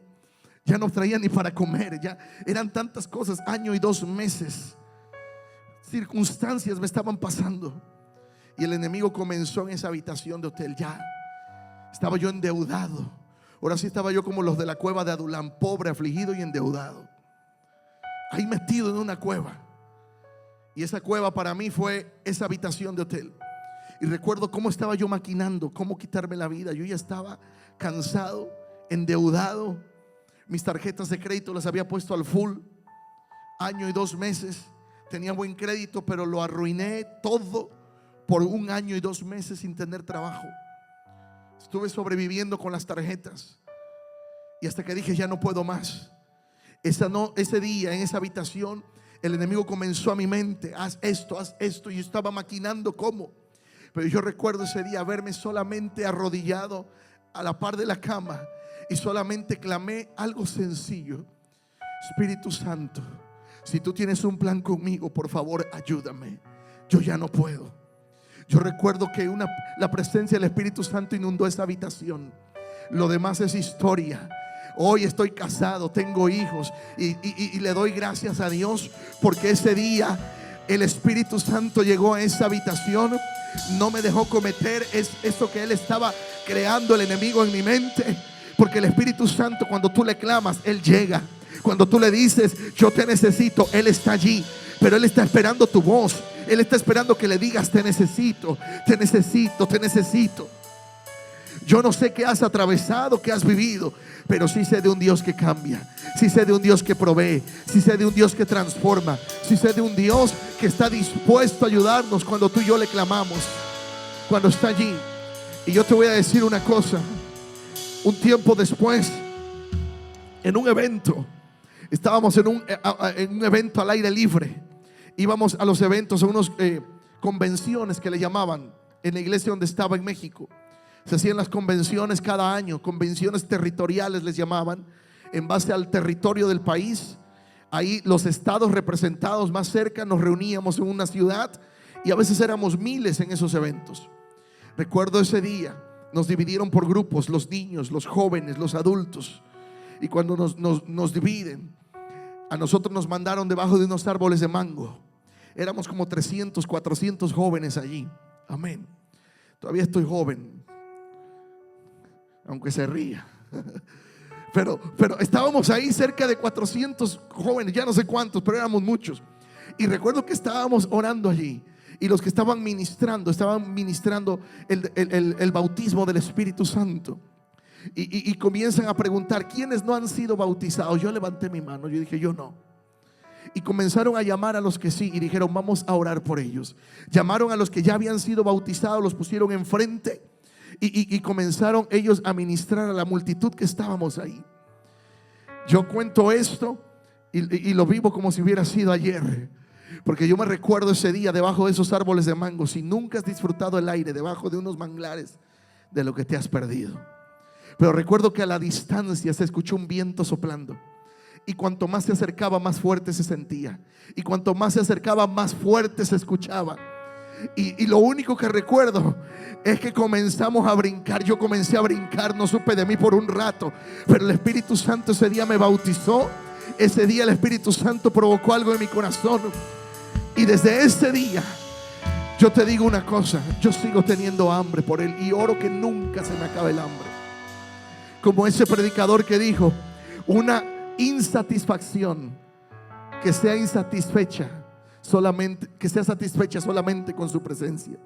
Speaker 1: Ya no traía ni para comer, ya eran tantas cosas, 1 año y 2 meses. Circunstancias me estaban pasando. Y el enemigo comenzó en esa habitación de hotel. Ya estaba yo endeudado. Ahora sí estaba yo como los de la cueva de Adulán, pobre, afligido y endeudado. Ahí metido en una cueva. Y esa cueva para mí fue esa habitación de hotel. Y recuerdo cómo estaba yo maquinando, cómo quitarme la vida. Yo ya estaba cansado, endeudado. Mis tarjetas de crédito las había puesto al full. 1 año y 2 meses. Tenía buen crédito, pero lo arruiné todo por 1 año y 2 meses sin tener trabajo. Estuve sobreviviendo con las tarjetas. Y hasta que dije, ya no puedo más. Ese día en esa habitación, el enemigo comenzó a mi mente: haz esto, haz esto. Y yo estaba maquinando cómo. Pero yo recuerdo ese día verme solamente arrodillado a la par de la cama y solamente clamé algo sencillo: Espíritu Santo, si tú tienes un plan conmigo, por favor ayúdame, yo ya no puedo. Yo recuerdo que la presencia del Espíritu Santo inundó esa habitación. Lo demás es historia. Hoy estoy casado, tengo hijos y le doy gracias a Dios porque ese día el Espíritu Santo llegó a esa habitación. No me dejó cometer eso que Él estaba creando, el enemigo, en mi mente. Porque el Espíritu Santo, cuando tú le clamas, Él llega. Cuando tú le dices, yo te necesito, Él está allí. Pero Él está esperando tu voz. Él está esperando que le digas: te necesito, te necesito, te necesito. Yo no sé qué has atravesado, qué has vivido, pero sí sé de un Dios que cambia. Sí sé de un Dios que provee. Sí sé de un Dios que transforma. Sí sé de un Dios que está dispuesto a ayudarnos cuando tú y yo le clamamos, cuando está allí. Y yo te voy a decir una cosa. Un tiempo después, en un evento, estábamos en un evento al aire libre. Íbamos a los eventos, a unas convenciones que le llamaban, en la iglesia donde estaba en México. Se hacían las convenciones cada año, convenciones territoriales les llamaban, en base al territorio del país. Ahí los estados representados más cerca nos reuníamos en una ciudad y a veces éramos miles en esos eventos. Recuerdo ese día, nos dividieron por grupos, los niños, los jóvenes, los adultos. Y cuando nos dividen, a nosotros nos mandaron debajo de unos árboles de mango. Éramos como 300, 400 jóvenes allí. Amén. Todavía estoy joven, aunque se ría. Pero estábamos ahí cerca de 400 jóvenes, ya no sé cuántos, pero éramos muchos. Y recuerdo que estábamos orando allí. Y los que estaban ministrando el bautismo del Espíritu Santo. Y comienzan a preguntar: ¿quiénes no han sido bautizados? Yo levanté mi mano, yo dije: yo no. Y comenzaron a llamar a los que sí, y dijeron: vamos a orar por ellos. Llamaron a los que ya habían sido bautizados, los pusieron enfrente y comenzaron ellos a ministrar a la multitud que estábamos ahí. Yo cuento esto y lo vivo como si hubiera sido ayer, porque yo me recuerdo ese día debajo de esos árboles de mango. Si nunca has disfrutado el aire debajo de unos manglares, de lo que te has perdido. Pero recuerdo que a la distancia se escuchó un viento soplando. Y cuanto más se acercaba, más fuerte se sentía. Y cuanto más se acercaba, más fuerte se escuchaba. Y lo único que recuerdo es que comenzamos a brincar. Yo comencé a brincar, no supe de mí por un rato, pero el Espíritu Santo ese día me bautizó. Ese día el Espíritu Santo provocó algo en mi corazón. Y desde ese día, yo te digo una cosa: yo sigo teniendo hambre por Él y oro que nunca se me acabe el hambre. Como ese predicador que dijo: una insatisfacción que sea insatisfecha solamente, que sea satisfecha solamente con su presencia.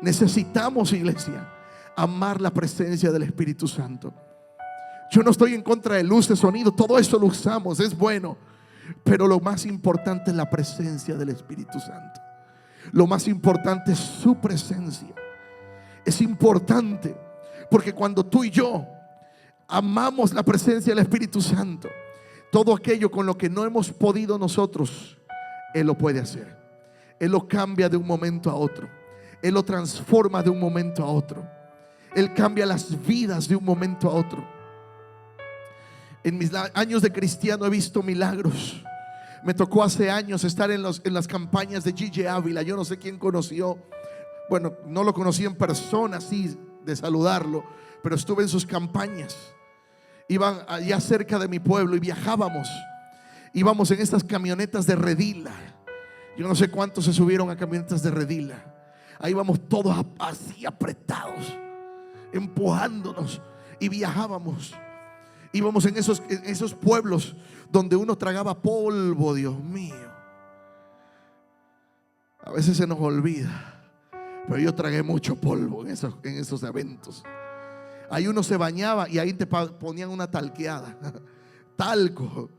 Speaker 1: Necesitamos, iglesia, amar la presencia del Espíritu Santo. Yo no estoy en contra de luces, sonido, todo eso lo usamos, es bueno. Pero lo más importante es la presencia del Espíritu Santo. Lo más importante es su presencia. Es importante porque cuando tú y yo amamos la presencia del Espíritu Santo, todo aquello con lo que no hemos podido nosotros, Él lo puede hacer. Él lo cambia de un momento a otro. Él lo transforma de un momento a otro. Él cambia las vidas de un momento a otro. En mis años de cristiano he visto milagros. Me tocó hace años estar en las campañas de Gigi Ávila. Yo no sé quién conoció. Bueno, no lo conocí en persona así de saludarlo, pero estuve en sus campañas. Iban allá cerca de mi pueblo y viajábamos. Íbamos en estas camionetas de Redila. Yo no sé cuántos se subieron a camionetas de Redila. Ahí íbamos todos así apretados, empujándonos, y viajábamos. Íbamos en esos pueblos donde uno tragaba polvo. Dios mío, a veces se nos olvida, pero yo tragué mucho polvo en esos eventos. Ahí uno se bañaba y ahí te ponían una talqueada, talco.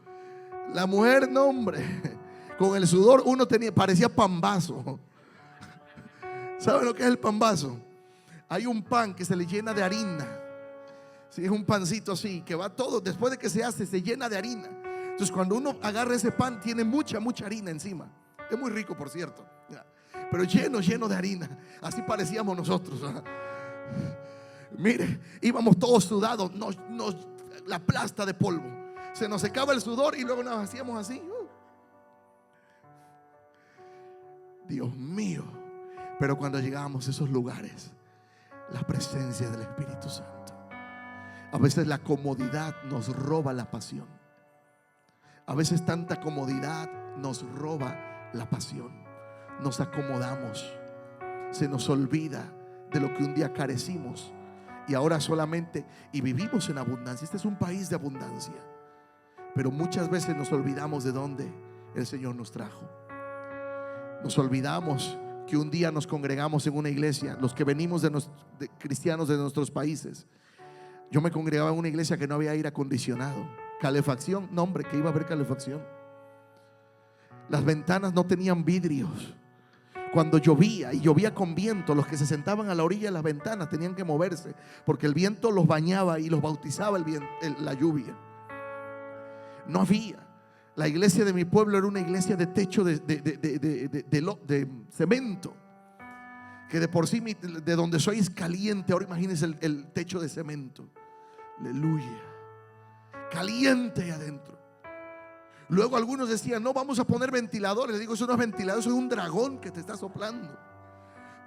Speaker 1: La mujer, no hombre, con el sudor uno parecía pambazo. ¿Saben lo que es el pambazo? Hay un pan que se le llena de harina. Sí, es un pancito así, que va todo, después de que se hace, se llena de harina. Entonces cuando uno agarra ese pan, tiene mucha harina encima. Es muy rico, por cierto, pero lleno de harina. Así parecíamos nosotros. Mire, íbamos todos sudados, la plasta de polvo. Se nos secaba el sudor y luego nos hacíamos así. Dios mío. Pero cuando llegábamos a esos lugares, la presencia del Espíritu Santo. A veces la comodidad nos roba la pasión. A veces tanta comodidad nos roba la pasión. Nos acomodamos. Se nos olvida de lo que un día carecimos. Y ahora solamente, y vivimos en abundancia. Este es un país de abundancia. Pero muchas veces nos olvidamos de dónde el Señor nos trajo. Nos olvidamos que un día nos congregamos en una iglesia. Los que venimos de cristianos de nuestros países. Yo me congregaba en una iglesia que no había aire acondicionado. Calefacción, no hombre, que iba a haber calefacción. Las ventanas no tenían vidrios. Cuando llovía, y llovía con viento, los que se sentaban a la orilla de las ventanas tenían que moverse, porque el viento los bañaba y los bautizaba la lluvia. No había. La iglesia de mi pueblo era una iglesia de techo de cemento, que de por sí de donde soy es caliente. Ahora imagínense el techo de cemento. Aleluya. Caliente ahí adentro. Luego algunos decían: no, vamos a poner ventiladores. Les digo: eso no es ventilador, eso es un dragón que te está soplando.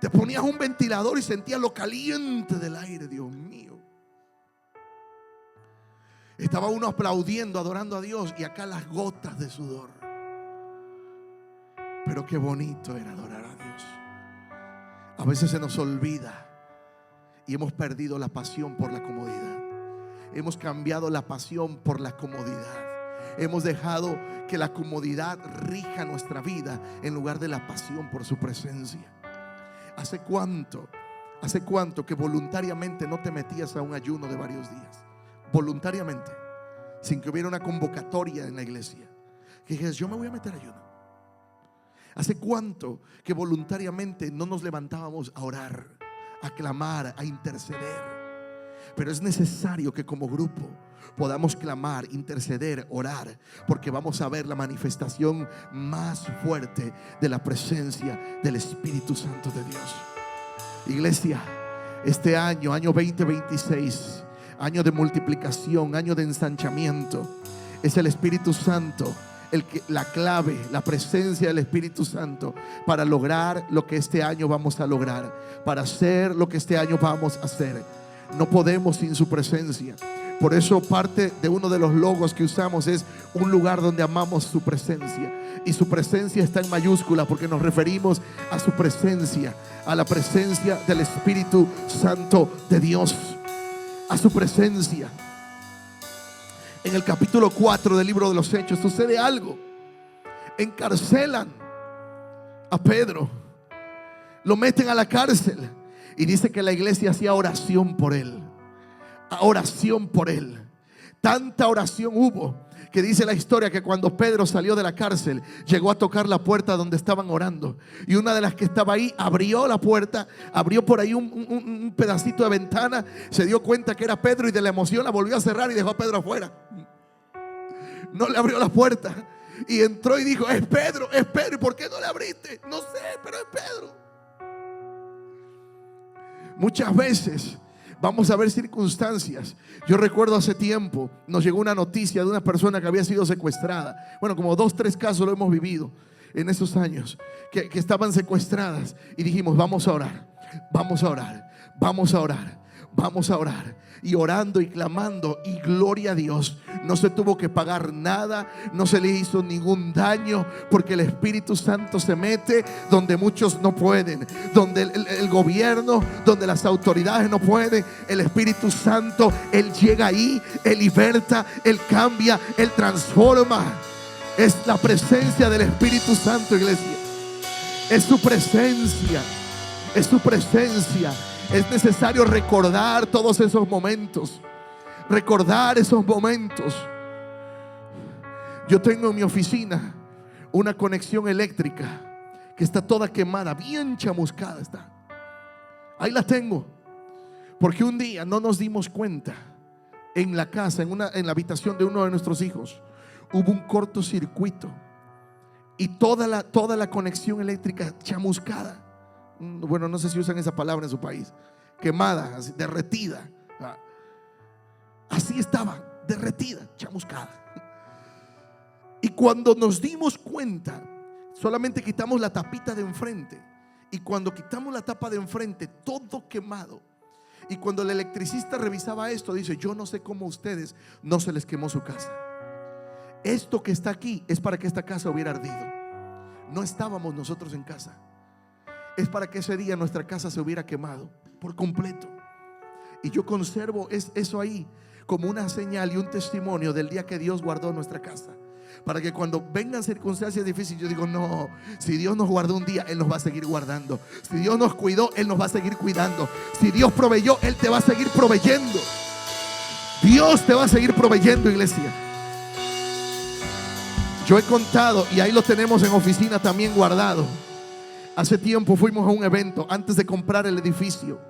Speaker 1: Te ponías un ventilador y sentías lo caliente del aire. Dios mío. Estaba uno aplaudiendo, adorando a Dios, y acá las gotas de sudor. Pero qué bonito era adorar a Dios. A veces se nos olvida y hemos perdido la pasión por la comodidad. Hemos cambiado la pasión por la comodidad. Hemos dejado que la comodidad rija nuestra vida en lugar de la pasión por su presencia. ¿Hace cuánto que voluntariamente no te metías a un ayuno de varios días? Voluntariamente, sin que hubiera una convocatoria en la iglesia, que dijeras: yo me voy a meter a ayuno. ¿Hace cuánto que voluntariamente no nos levantábamos a orar, a clamar, a interceder? Pero es necesario que como grupo podamos clamar, interceder, orar, porque vamos a ver la manifestación más fuerte de la presencia del Espíritu Santo de Dios. Iglesia, este año 2026, año de multiplicación, año de ensanchamiento, es el Espíritu Santo la clave, la presencia del Espíritu Santo para lograr lo que este año vamos a lograr, para hacer lo que este año vamos a hacer. No podemos sin su presencia. Por eso parte de uno de los logos que usamos es un lugar donde amamos su presencia. Y su presencia está en mayúscula porque nos referimos a su presencia, a la presencia del Espíritu Santo de Dios, a su presencia. En el capítulo 4 del libro de los Hechos sucede algo. Encarcelan a Pedro, lo meten a la cárcel, y dice que la iglesia hacía oración por él. Oración por él. Tanta oración hubo que dice la historia que cuando Pedro salió de la cárcel, llegó a tocar la puerta donde estaban orando, y una de las que estaba ahí abrió la puerta, abrió por ahí un pedacito de ventana, se dio cuenta que era Pedro y de la emoción la volvió a cerrar y dejó a Pedro afuera. No le abrió la puerta y entró y dijo: es Pedro, ¿y por qué no le abriste? No sé, pero es Pedro. Muchas veces vamos a ver circunstancias. Yo recuerdo hace tiempo nos llegó una noticia de una persona que había sido secuestrada. Bueno, como 2, 3 casos lo hemos vivido en esos años, que estaban secuestradas, y dijimos: vamos a orar, vamos a orar, vamos a orar, vamos a orar. Y orando y clamando, y gloria a Dios, no se tuvo que pagar nada, no se le hizo ningún daño, porque el Espíritu Santo se mete donde muchos no pueden, donde el gobierno, donde las autoridades no pueden. El Espíritu Santo, Él llega ahí, Él liberta, Él cambia, Él transforma. Es la presencia del Espíritu Santo, iglesia. Es su presencia, es su presencia. Es necesario recordar todos esos momentos. Recordar esos momentos. Yo tengo en mi oficina una conexión eléctrica que está toda quemada, bien chamuscada está. Ahí la tengo. Porque un día no nos dimos cuenta. En la casa, en la habitación de uno de nuestros hijos, hubo un cortocircuito y toda la conexión eléctrica chamuscada. Bueno, no sé si usan esa palabra en su país. Quemada, así, derretida. Así estaba, derretida, chamuscada. Y cuando nos dimos cuenta, solamente quitamos la tapita de enfrente. Y cuando quitamos la tapa de enfrente, todo quemado. Y cuando el electricista revisaba esto, dice: yo no sé cómo a ustedes no se les quemó su casa. Esto que está aquí es para que esta casa hubiera ardido. No estábamos nosotros en casa. Es para que ese día nuestra casa se hubiera quemado por completo. Y yo conservo eso ahí como una señal y un testimonio del día que Dios guardó nuestra casa. Para que cuando vengan circunstancias difíciles, yo digo: no, si Dios nos guardó un día, Él nos va a seguir guardando. Si Dios nos cuidó, Él nos va a seguir cuidando. Si Dios proveyó, Él te va a seguir proveyendo. Dios te va a seguir proveyendo, iglesia. Yo he contado, y ahí lo tenemos en oficina también guardado. Hace tiempo fuimos a un evento antes de comprar el edificio.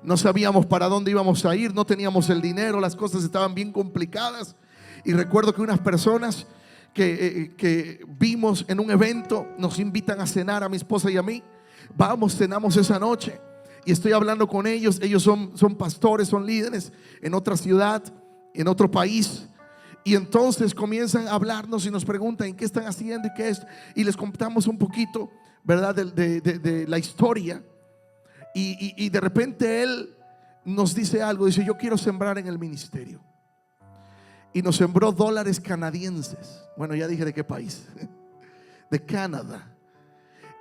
Speaker 1: No sabíamos para dónde íbamos a ir, no teníamos el dinero, las cosas estaban bien complicadas. Y recuerdo que unas personas que vimos en un evento nos invitan a cenar a mi esposa y a mí. Vamos, cenamos esa noche y estoy hablando con ellos. Ellos son pastores, son líderes en otra ciudad, en otro país. Y entonces comienzan a hablarnos y nos preguntan qué están haciendo y qué es. Y les contamos un poquito, ¿verdad?, de la historia. Y de repente él nos dice algo. Dice: yo quiero sembrar en el ministerio. Y nos sembró dólares canadienses. Bueno, ya dije de qué país. De Canadá.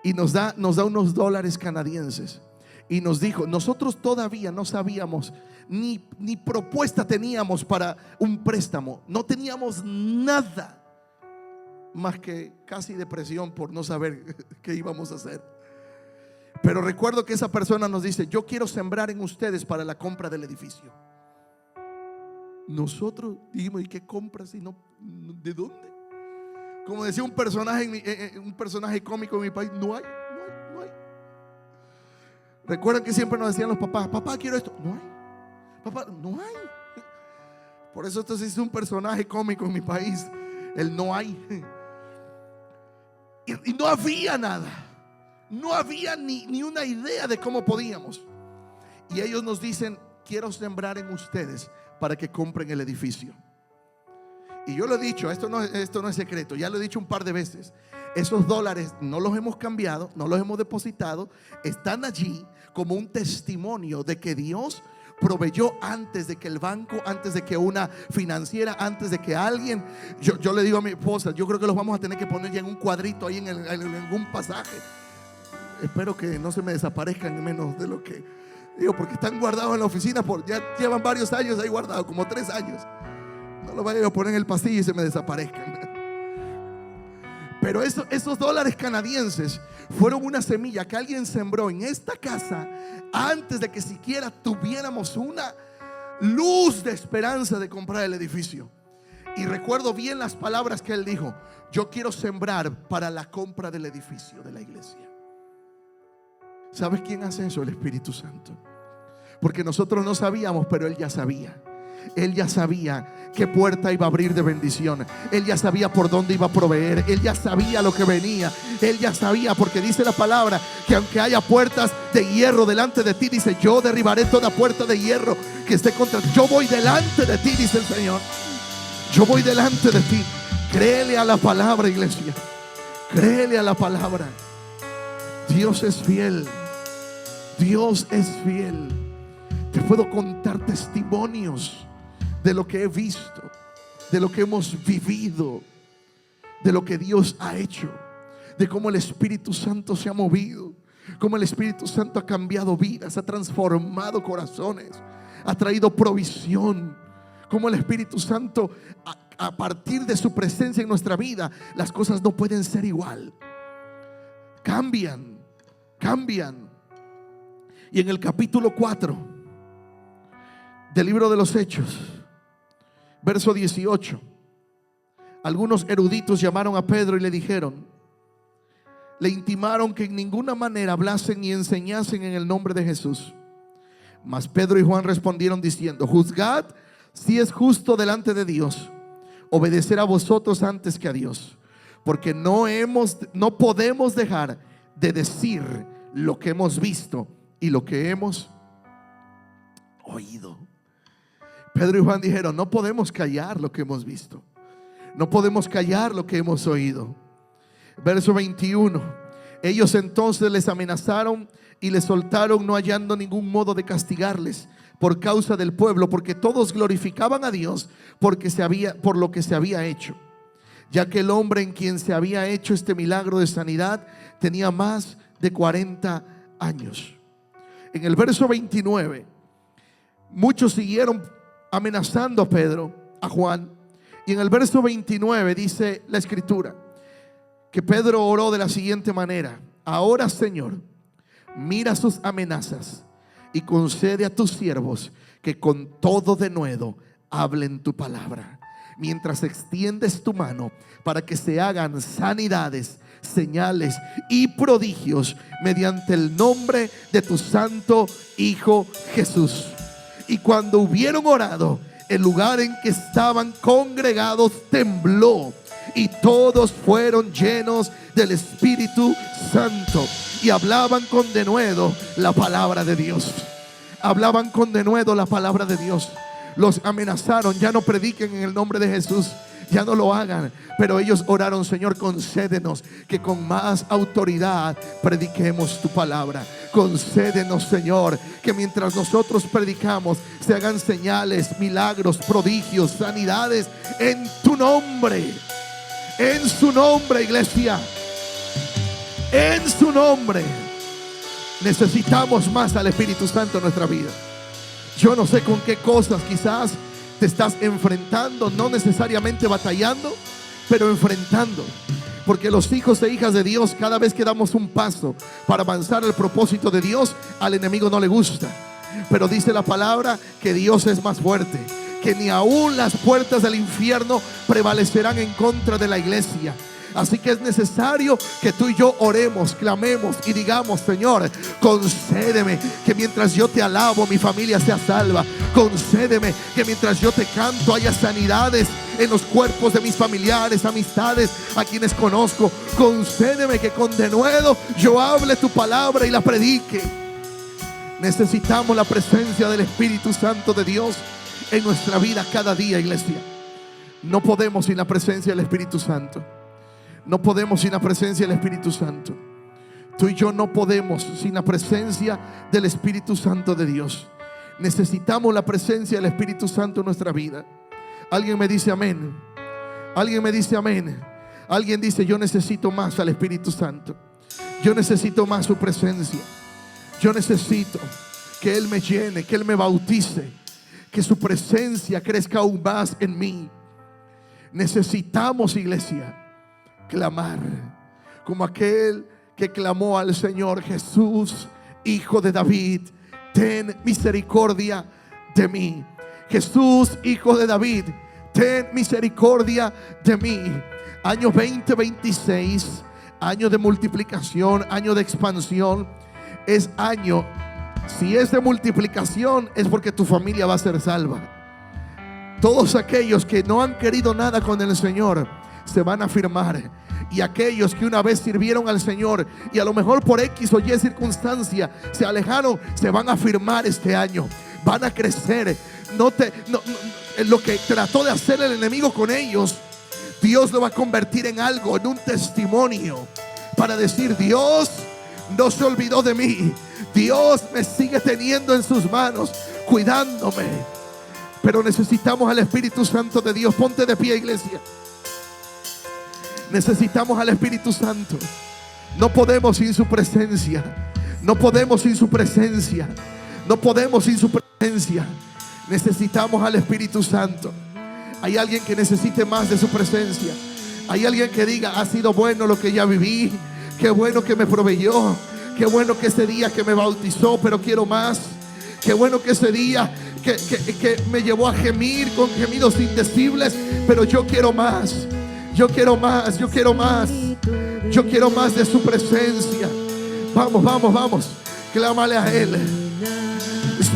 Speaker 1: Y nos da unos dólares canadienses. Y nos dijo: nosotros todavía no sabíamos, ni propuesta teníamos para un préstamo. No teníamos nada más que casi depresión por no saber qué íbamos a hacer. Pero recuerdo que esa persona nos dice: yo quiero sembrar en ustedes para la compra del edificio. Nosotros dijimos: ¿y qué compras? ¿Y no, de dónde? Como decía un personaje cómico en mi país: no hay. Recuerdan que siempre nos decían los papás: papá, quiero esto. No hay. Papá, no hay. Por eso esto es un personaje cómico en mi país, el no hay. Y no había nada. No había ni una idea de cómo podíamos. Y ellos nos dicen: quiero sembrar en ustedes para que compren el edificio. Y yo lo he dicho, esto no es secreto, ya lo he dicho un par de veces. Esos dólares no los hemos cambiado, no los hemos depositado. Están allí como un testimonio de que Dios proveyó antes de que el banco, antes de que una financiera, antes de que alguien. Yo le digo a mi esposa: yo creo que los vamos a tener que poner ya en un cuadrito ahí en algún pasaje. Espero que no se me desaparezcan en menos de lo que digo, porque están guardados en la oficina, ya llevan varios años ahí guardados, como 3 años. No los vaya a poner en el pasillo y se me desaparezcan. Pero esos dólares canadienses fueron una semilla que alguien sembró en esta casa antes de que siquiera tuviéramos una luz de esperanza de comprar el edificio. Y recuerdo bien las palabras que él dijo: yo quiero sembrar para la compra del edificio de la iglesia. ¿Sabes quién hace eso? El Espíritu Santo. Porque nosotros no sabíamos, pero Él ya sabía. Él ya sabía qué puerta iba a abrir de bendición. Él ya sabía por dónde iba a proveer. Él ya sabía lo que venía. Él ya sabía, porque dice la palabra que aunque haya puertas de hierro delante de ti, dice: yo derribaré toda puerta de hierro que esté contra ti. Yo voy delante de ti, dice el Señor. Yo voy delante de ti. Créele a la palabra, iglesia. Créele a la palabra. Dios es fiel. Dios es fiel. Te puedo contar testimonios de lo que he visto, de lo que hemos vivido, de lo que Dios ha hecho, de cómo el Espíritu Santo se ha movido, cómo el Espíritu Santo ha cambiado vidas, ha transformado corazones, ha traído provisión, cómo el Espíritu Santo a partir de su presencia en nuestra vida, las cosas no pueden ser igual. Cambian. Y en el capítulo 4 del libro de los Hechos, verso 18, algunos eruditos llamaron a Pedro y le intimaron que en ninguna manera hablasen ni enseñasen en el nombre de Jesús. Mas Pedro y Juan respondieron diciendo: juzgad si es justo delante de Dios obedecer a vosotros antes que a Dios, porque no podemos dejar de decir lo que hemos visto y lo que hemos oído. Pedro y Juan dijeron: no podemos callar lo que hemos visto, no podemos callar lo que hemos oído. Verso 21: ellos entonces les amenazaron y les soltaron, no hallando ningún modo de castigarles por causa del pueblo, porque todos glorificaban a Dios por lo que se había hecho, ya que el hombre en quien se había hecho este milagro de sanidad tenía más de 40 años. En el verso 29, muchos siguieron amenazando a Pedro, a Juan, y en el verso 29 dice la escritura que Pedro oró de la siguiente manera: ahora, Señor, mira sus amenazas y concede a tus siervos que con todo denuedo hablen tu palabra, mientras extiendes tu mano para que se hagan sanidades, señales y prodigios mediante el nombre de tu santo Hijo Jesús. Y cuando hubieron orado, el lugar en que estaban congregados tembló, y todos fueron llenos del Espíritu Santo y hablaban con denuedo la palabra de Dios. Hablaban con denuedo la palabra de Dios. Los amenazaron: ya no prediquen en el nombre de Jesús, ya no lo hagan. Pero ellos oraron: Señor, concédenos que con más autoridad prediquemos tu palabra. Concédenos, Señor, que mientras nosotros predicamos se hagan señales, milagros, prodigios, sanidades en tu nombre. En su nombre, iglesia, en su nombre. Necesitamos más al Espíritu Santo en nuestra vida. Yo no sé con qué cosas quizás te estás enfrentando, no necesariamente batallando, pero enfrentando. Porque los hijos e hijas de Dios, cada vez que damos un paso para avanzar al propósito de Dios, al enemigo no le gusta. Pero dice la palabra que Dios es más fuerte, que ni aún las puertas del infierno prevalecerán en contra de la iglesia. Así que es necesario que tú y yo oremos, clamemos y digamos: Señor, concédeme que mientras yo te alabo mi familia sea salva. Concédeme que mientras yo te canto haya sanidades en los cuerpos de mis familiares, amistades, a quienes conozco. Concédeme que con denuedo yo hable tu palabra y la predique. Necesitamos la presencia del Espíritu Santo de Dios en nuestra vida cada día, iglesia. No podemos sin la presencia del Espíritu Santo. No podemos sin la presencia del Espíritu Santo. Tú y yo no podemos sin la presencia del Espíritu Santo de Dios. Necesitamos la presencia del Espíritu Santo en nuestra vida. Alguien me dice amén. Alguien me dice amén. Alguien dice: yo necesito más al Espíritu Santo. Yo necesito más su presencia. Yo necesito que Él me llene, que Él me bautice, que su presencia crezca aún más en mí. Necesitamos, iglesia, clamar como aquel que clamó al Señor: Jesús, Hijo de David, ten misericordia de mí. Jesús, Hijo de David, ten misericordia de mí. Año 2026, año de multiplicación, año de expansión. Es año, si es de multiplicación, es porque tu familia va a ser salva. Todos aquellos que no han querido nada con el Señor se van a afirmar. Y aquellos que una vez sirvieron al Señor y a lo mejor por X o Y circunstancia se alejaron, se van a afirmar este año. Van a crecer. Lo que trató de hacer el enemigo con ellos, Dios lo va a convertir en algo, en un testimonio, para decir: Dios no se olvidó de mí. Dios me sigue teniendo en sus manos, cuidándome. Pero necesitamos al Espíritu Santo de Dios. Ponte de pie, iglesia. Necesitamos al Espíritu Santo. No podemos sin su presencia. No podemos sin su presencia. No podemos sin su presencia. Necesitamos al Espíritu Santo. Hay alguien que necesite más de su presencia. Hay alguien que diga: ha sido bueno lo que ya viví. Qué bueno que me proveyó. Qué bueno que ese día que me bautizó, pero quiero más. Qué bueno que ese día que me llevó a gemir con gemidos indecibles, pero yo quiero más. Yo quiero más, yo quiero más. Yo quiero más de su presencia. Vamos, vamos, vamos. Clámale a Él.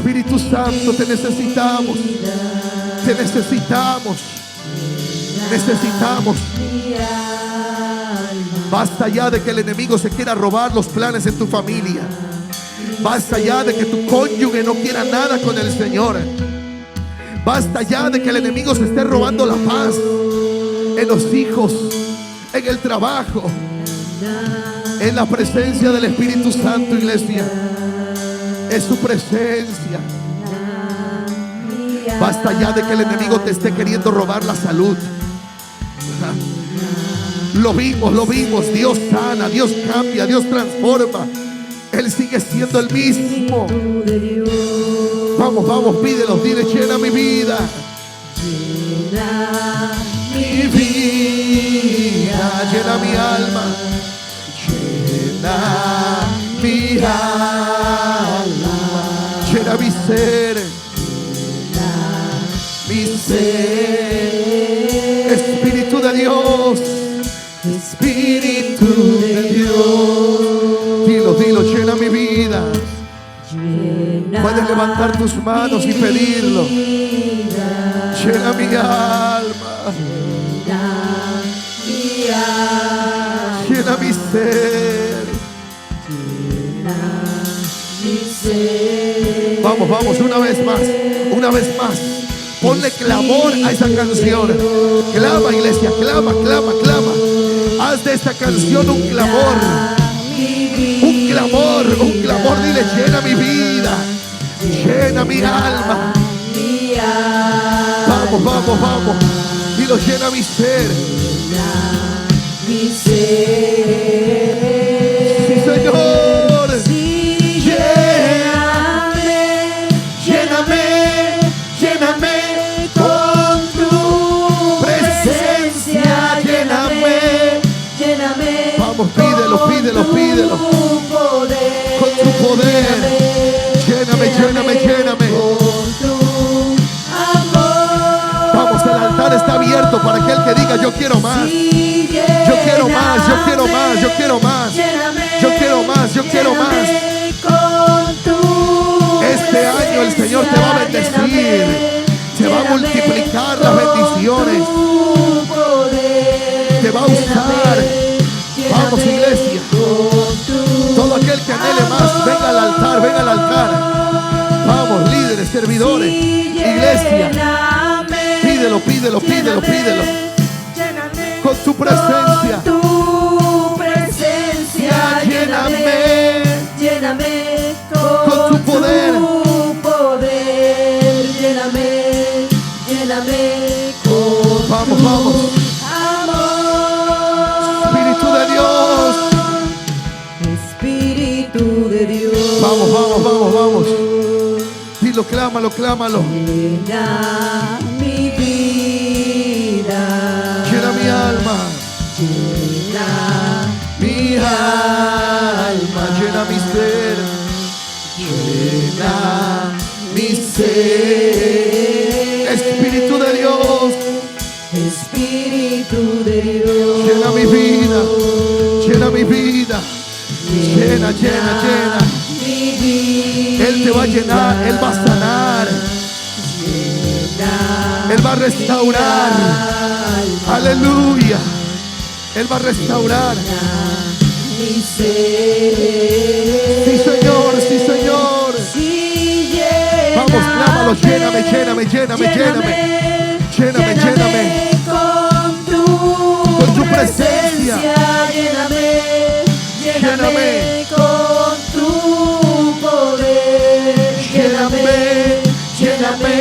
Speaker 1: Espíritu Santo, te necesitamos. Te necesitamos. Necesitamos. Basta ya de que el enemigo se quiera robar los planes en tu familia. Basta ya de que tu cónyuge no quiera nada con el Señor. Basta ya de que el enemigo se esté robando la paz en los hijos, en el trabajo, en la presencia del Espíritu Santo, iglesia. Es su presencia. Basta ya de que el enemigo te esté queriendo robar la salud. Lo vimos. Dios sana, Dios cambia, Dios transforma. Él sigue siendo el mismo. Vamos, pídelo, dile: llena mi vida. Llena mi vida, llena mi alma. Llena mi alma. Llena mi ser. Mi ser. Espíritu de Dios. Espíritu de Dios. Dilo, llena mi vida. Puedes levantar tus manos y pedirlo. Llena mi alma. Llena mi ser. Vamos, una vez más. Ponle clamor a esa canción. Clama, iglesia, clama. Haz de esta canción un clamor. Un clamor, dile: llena mi vida, llena mi alma. Vamos, dilo: llena mi ser. Sí, Señor. Lléname con tu presencia. Lléname. Vamos, pídelo. Con tu poder. Lléname. Vamos, el altar está abierto para aquel que diga: yo quiero más. Yo quiero más. Este año el Señor te va a bendecir. Te va a multiplicar las bendiciones. Te va a usar. Vamos, iglesia. Todo aquel que anhele más, venga al altar. Vamos, líderes, servidores, iglesia. Pídelo. Con tu presencia. Lléname. Con tu poder. Lléname. Vamos. Espíritu de Dios. Vamos. Dilo, clámalo. Llena mi vida. Llena mi alma. Llena mi ser. Llena mi ser. Espíritu de Dios. Llena mi vida. Llena. Él te va a llenar, Él va a sanar, Él va a restaurar. Aleluya. Él va a restaurar. Sí, Señor. Vamos, clámalo. Lléname. Con tu presencia. Lléname con tu poder. Lléname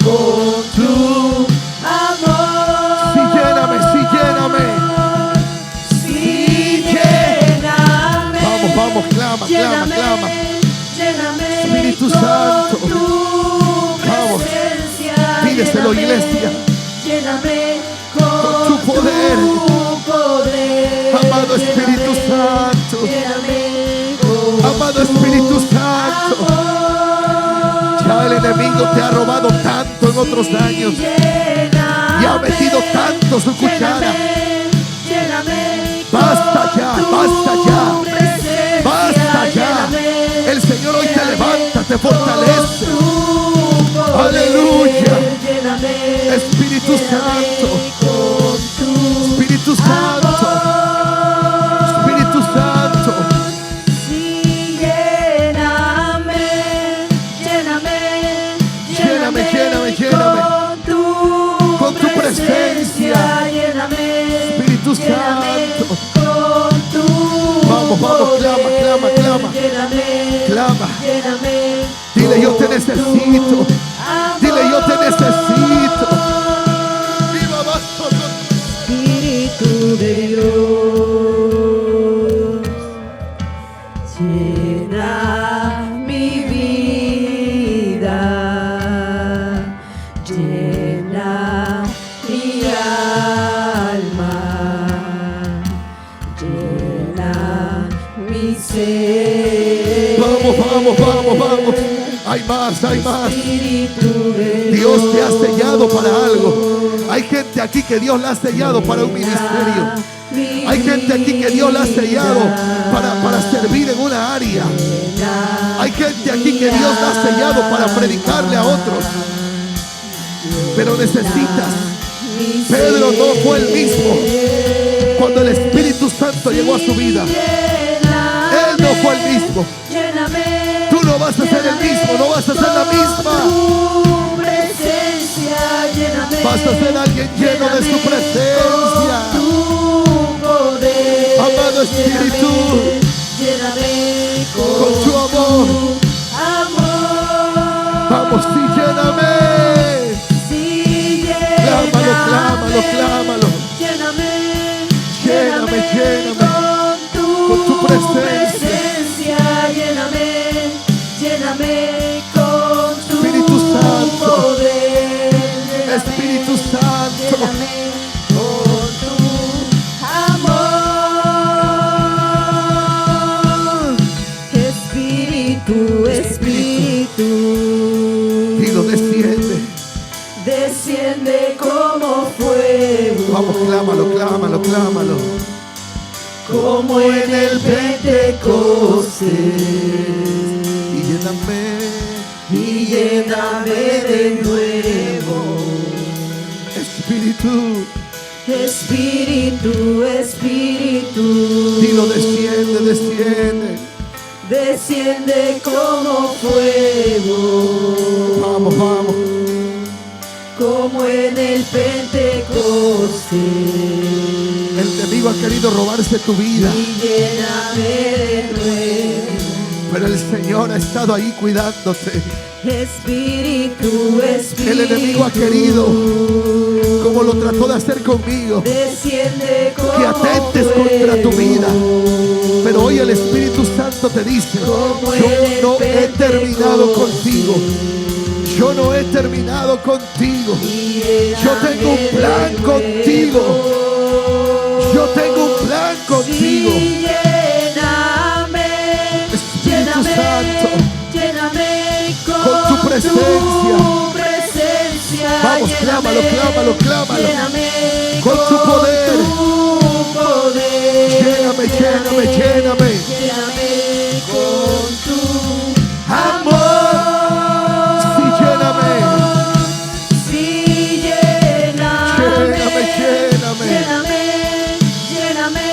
Speaker 1: con tu amor. Sí, lléname. Vamos, clama. Espíritu Santo. Vamos, pídeselo, iglesia. Lléname con tu poder. Amado Espíritu Santo. Amado Espíritu Santo. Ya el enemigo te ha robado tanto en otros años y ha metido tanto su cuchara. Basta ya. El Señor hoy te levanta, te fortalece. Espíritu Santo, Espíritu Santo, Espíritu Santo.
Speaker 2: Sí, lléname, lléname,
Speaker 1: Lléname, lléname, lléname.
Speaker 2: con tu presencia, lléname,
Speaker 1: Espíritu
Speaker 2: lléname
Speaker 1: Santo.
Speaker 2: con tu
Speaker 1: Vamos, vamos, clama, clama, clama.
Speaker 2: lléname,
Speaker 1: Clama.
Speaker 2: lléname.
Speaker 1: Dile, yo te necesito. Dile, yo te necesito. Viva bajo
Speaker 2: Espíritu de Dios, llena mi vida, llena mi alma, llena mi ser.
Speaker 1: Vamos, vamos, vamos, vamos. Hay más, hay más.
Speaker 2: Espíritu de
Speaker 1: Dios te ha sellado para algo. Hay gente aquí que Dios la ha sellado para un ministerio. Hay gente aquí que Dios la ha sellado para servir en una área. Hay gente aquí que Dios la ha sellado para predicarle a otros. Pero necesitas. Pedro no fue el mismo cuando el Espíritu Santo llegó a su vida. Él no fue el mismo. Tú no vas a ser el mismo, no vas a ser la misma. Vas a ser alguien lleno de su presencia. Amado Espíritu, con tu amor. Vamos, sí, lléname. Clámalo, clámalo, clámalo. Lléname, lléname con tu presencia.
Speaker 2: Lléname, lléname con tu
Speaker 1: Espíritu Santo.
Speaker 2: poder.
Speaker 1: Espíritu Santo.
Speaker 2: Lléname con tu amor. Espíritu, Espíritu.
Speaker 1: Dilo, desciende.
Speaker 2: Desciende como fuego.
Speaker 1: Vamos, clámalo, clámalo, clámalo.
Speaker 2: Como en el Pentecostés.
Speaker 1: Y lléname.
Speaker 2: Y lléname de nuevo.
Speaker 1: Espíritu.
Speaker 2: Espíritu, Espíritu.
Speaker 1: Dilo, desciende, desciende.
Speaker 2: Desciende como fuego.
Speaker 1: Vamos, vamos.
Speaker 2: Como en el Pentecostés.
Speaker 1: El enemigo ha querido robarse tu vida,
Speaker 2: Y lléname de nuevo.
Speaker 1: pero el Señor ha estado ahí cuidándote.
Speaker 2: Espíritu, Espíritu.
Speaker 1: El enemigo ha querido, como lo trató de hacer conmigo,
Speaker 2: Desciende como
Speaker 1: que atentes contra tu vida. Pero hoy el Espíritu Santo te dice: yo no he terminado contigo. Yo no he terminado contigo. Yo tengo un plan contigo. Yo tengo un plan contigo.
Speaker 2: Lléname,
Speaker 1: Espíritu Santo,
Speaker 2: lléname
Speaker 1: con tu presencia. Vamos, clámalo, clámalo, clámalo. Con tu poder. Lléname, lléname, lléname.
Speaker 2: Lléname con tu
Speaker 1: Amor. Sí, lléname.
Speaker 2: Sí, lléname,
Speaker 1: Lléname, lléname.
Speaker 2: lléname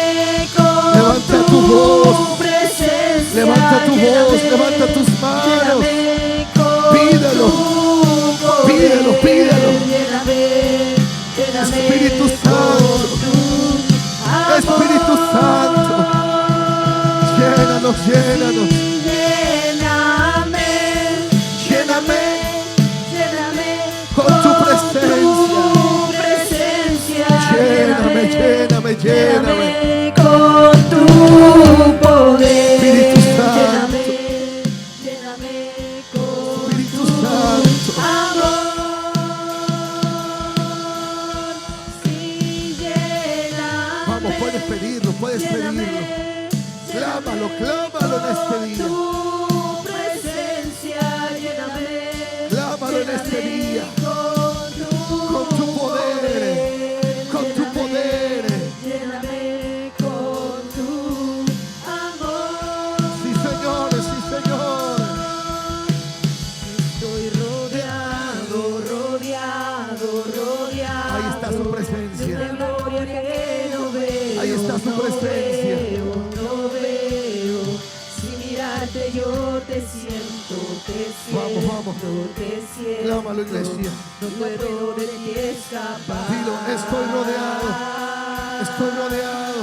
Speaker 2: con
Speaker 1: Levanta tu voz.
Speaker 2: presencia.
Speaker 1: Levanta tu voz, levanta tus manos. Pídelo, pídelo, pídelo. Espíritu Santo, Espíritu Santo, llénanos, llénanos. Lléname con tu presencia. Lléname, lléname, lléname.
Speaker 2: Con tu poder.
Speaker 1: Espíritu Santo.
Speaker 2: Lléname con
Speaker 1: Espíritu Santo.
Speaker 2: amor. Sí, lléname.
Speaker 1: Vamos, puedes pedirlo, puedes pedirlo. Clámalo, clámalo en este día.
Speaker 2: Tu presencia, lléname.
Speaker 1: Clámalo en este día.
Speaker 2: Con
Speaker 1: tu poder, con tu poder.
Speaker 2: Lléname con tu amor.
Speaker 1: Sí, señores, sí, señor.
Speaker 2: Estoy rodeado, rodeado, rodeado.
Speaker 1: Hay presencia.
Speaker 2: No veo, sin mirarte yo te siento,
Speaker 1: Vamos, vamos.
Speaker 2: te siento.
Speaker 1: Clámalo, iglesia.
Speaker 2: No puedo de ti escapar.
Speaker 1: Dilo, estoy rodeado. Estoy rodeado.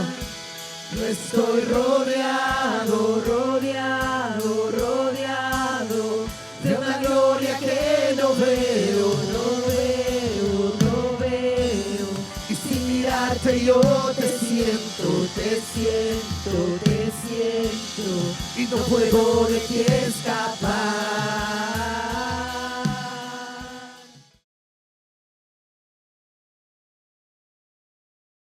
Speaker 2: Estoy rodeado, rodeado, rodeado de una gloria que no veo, no veo, no veo.
Speaker 1: Y
Speaker 2: Sin mirarte yo te siento, te siento, te siento.
Speaker 1: Y no
Speaker 2: No
Speaker 1: puedo.
Speaker 2: puedo de ti escapar.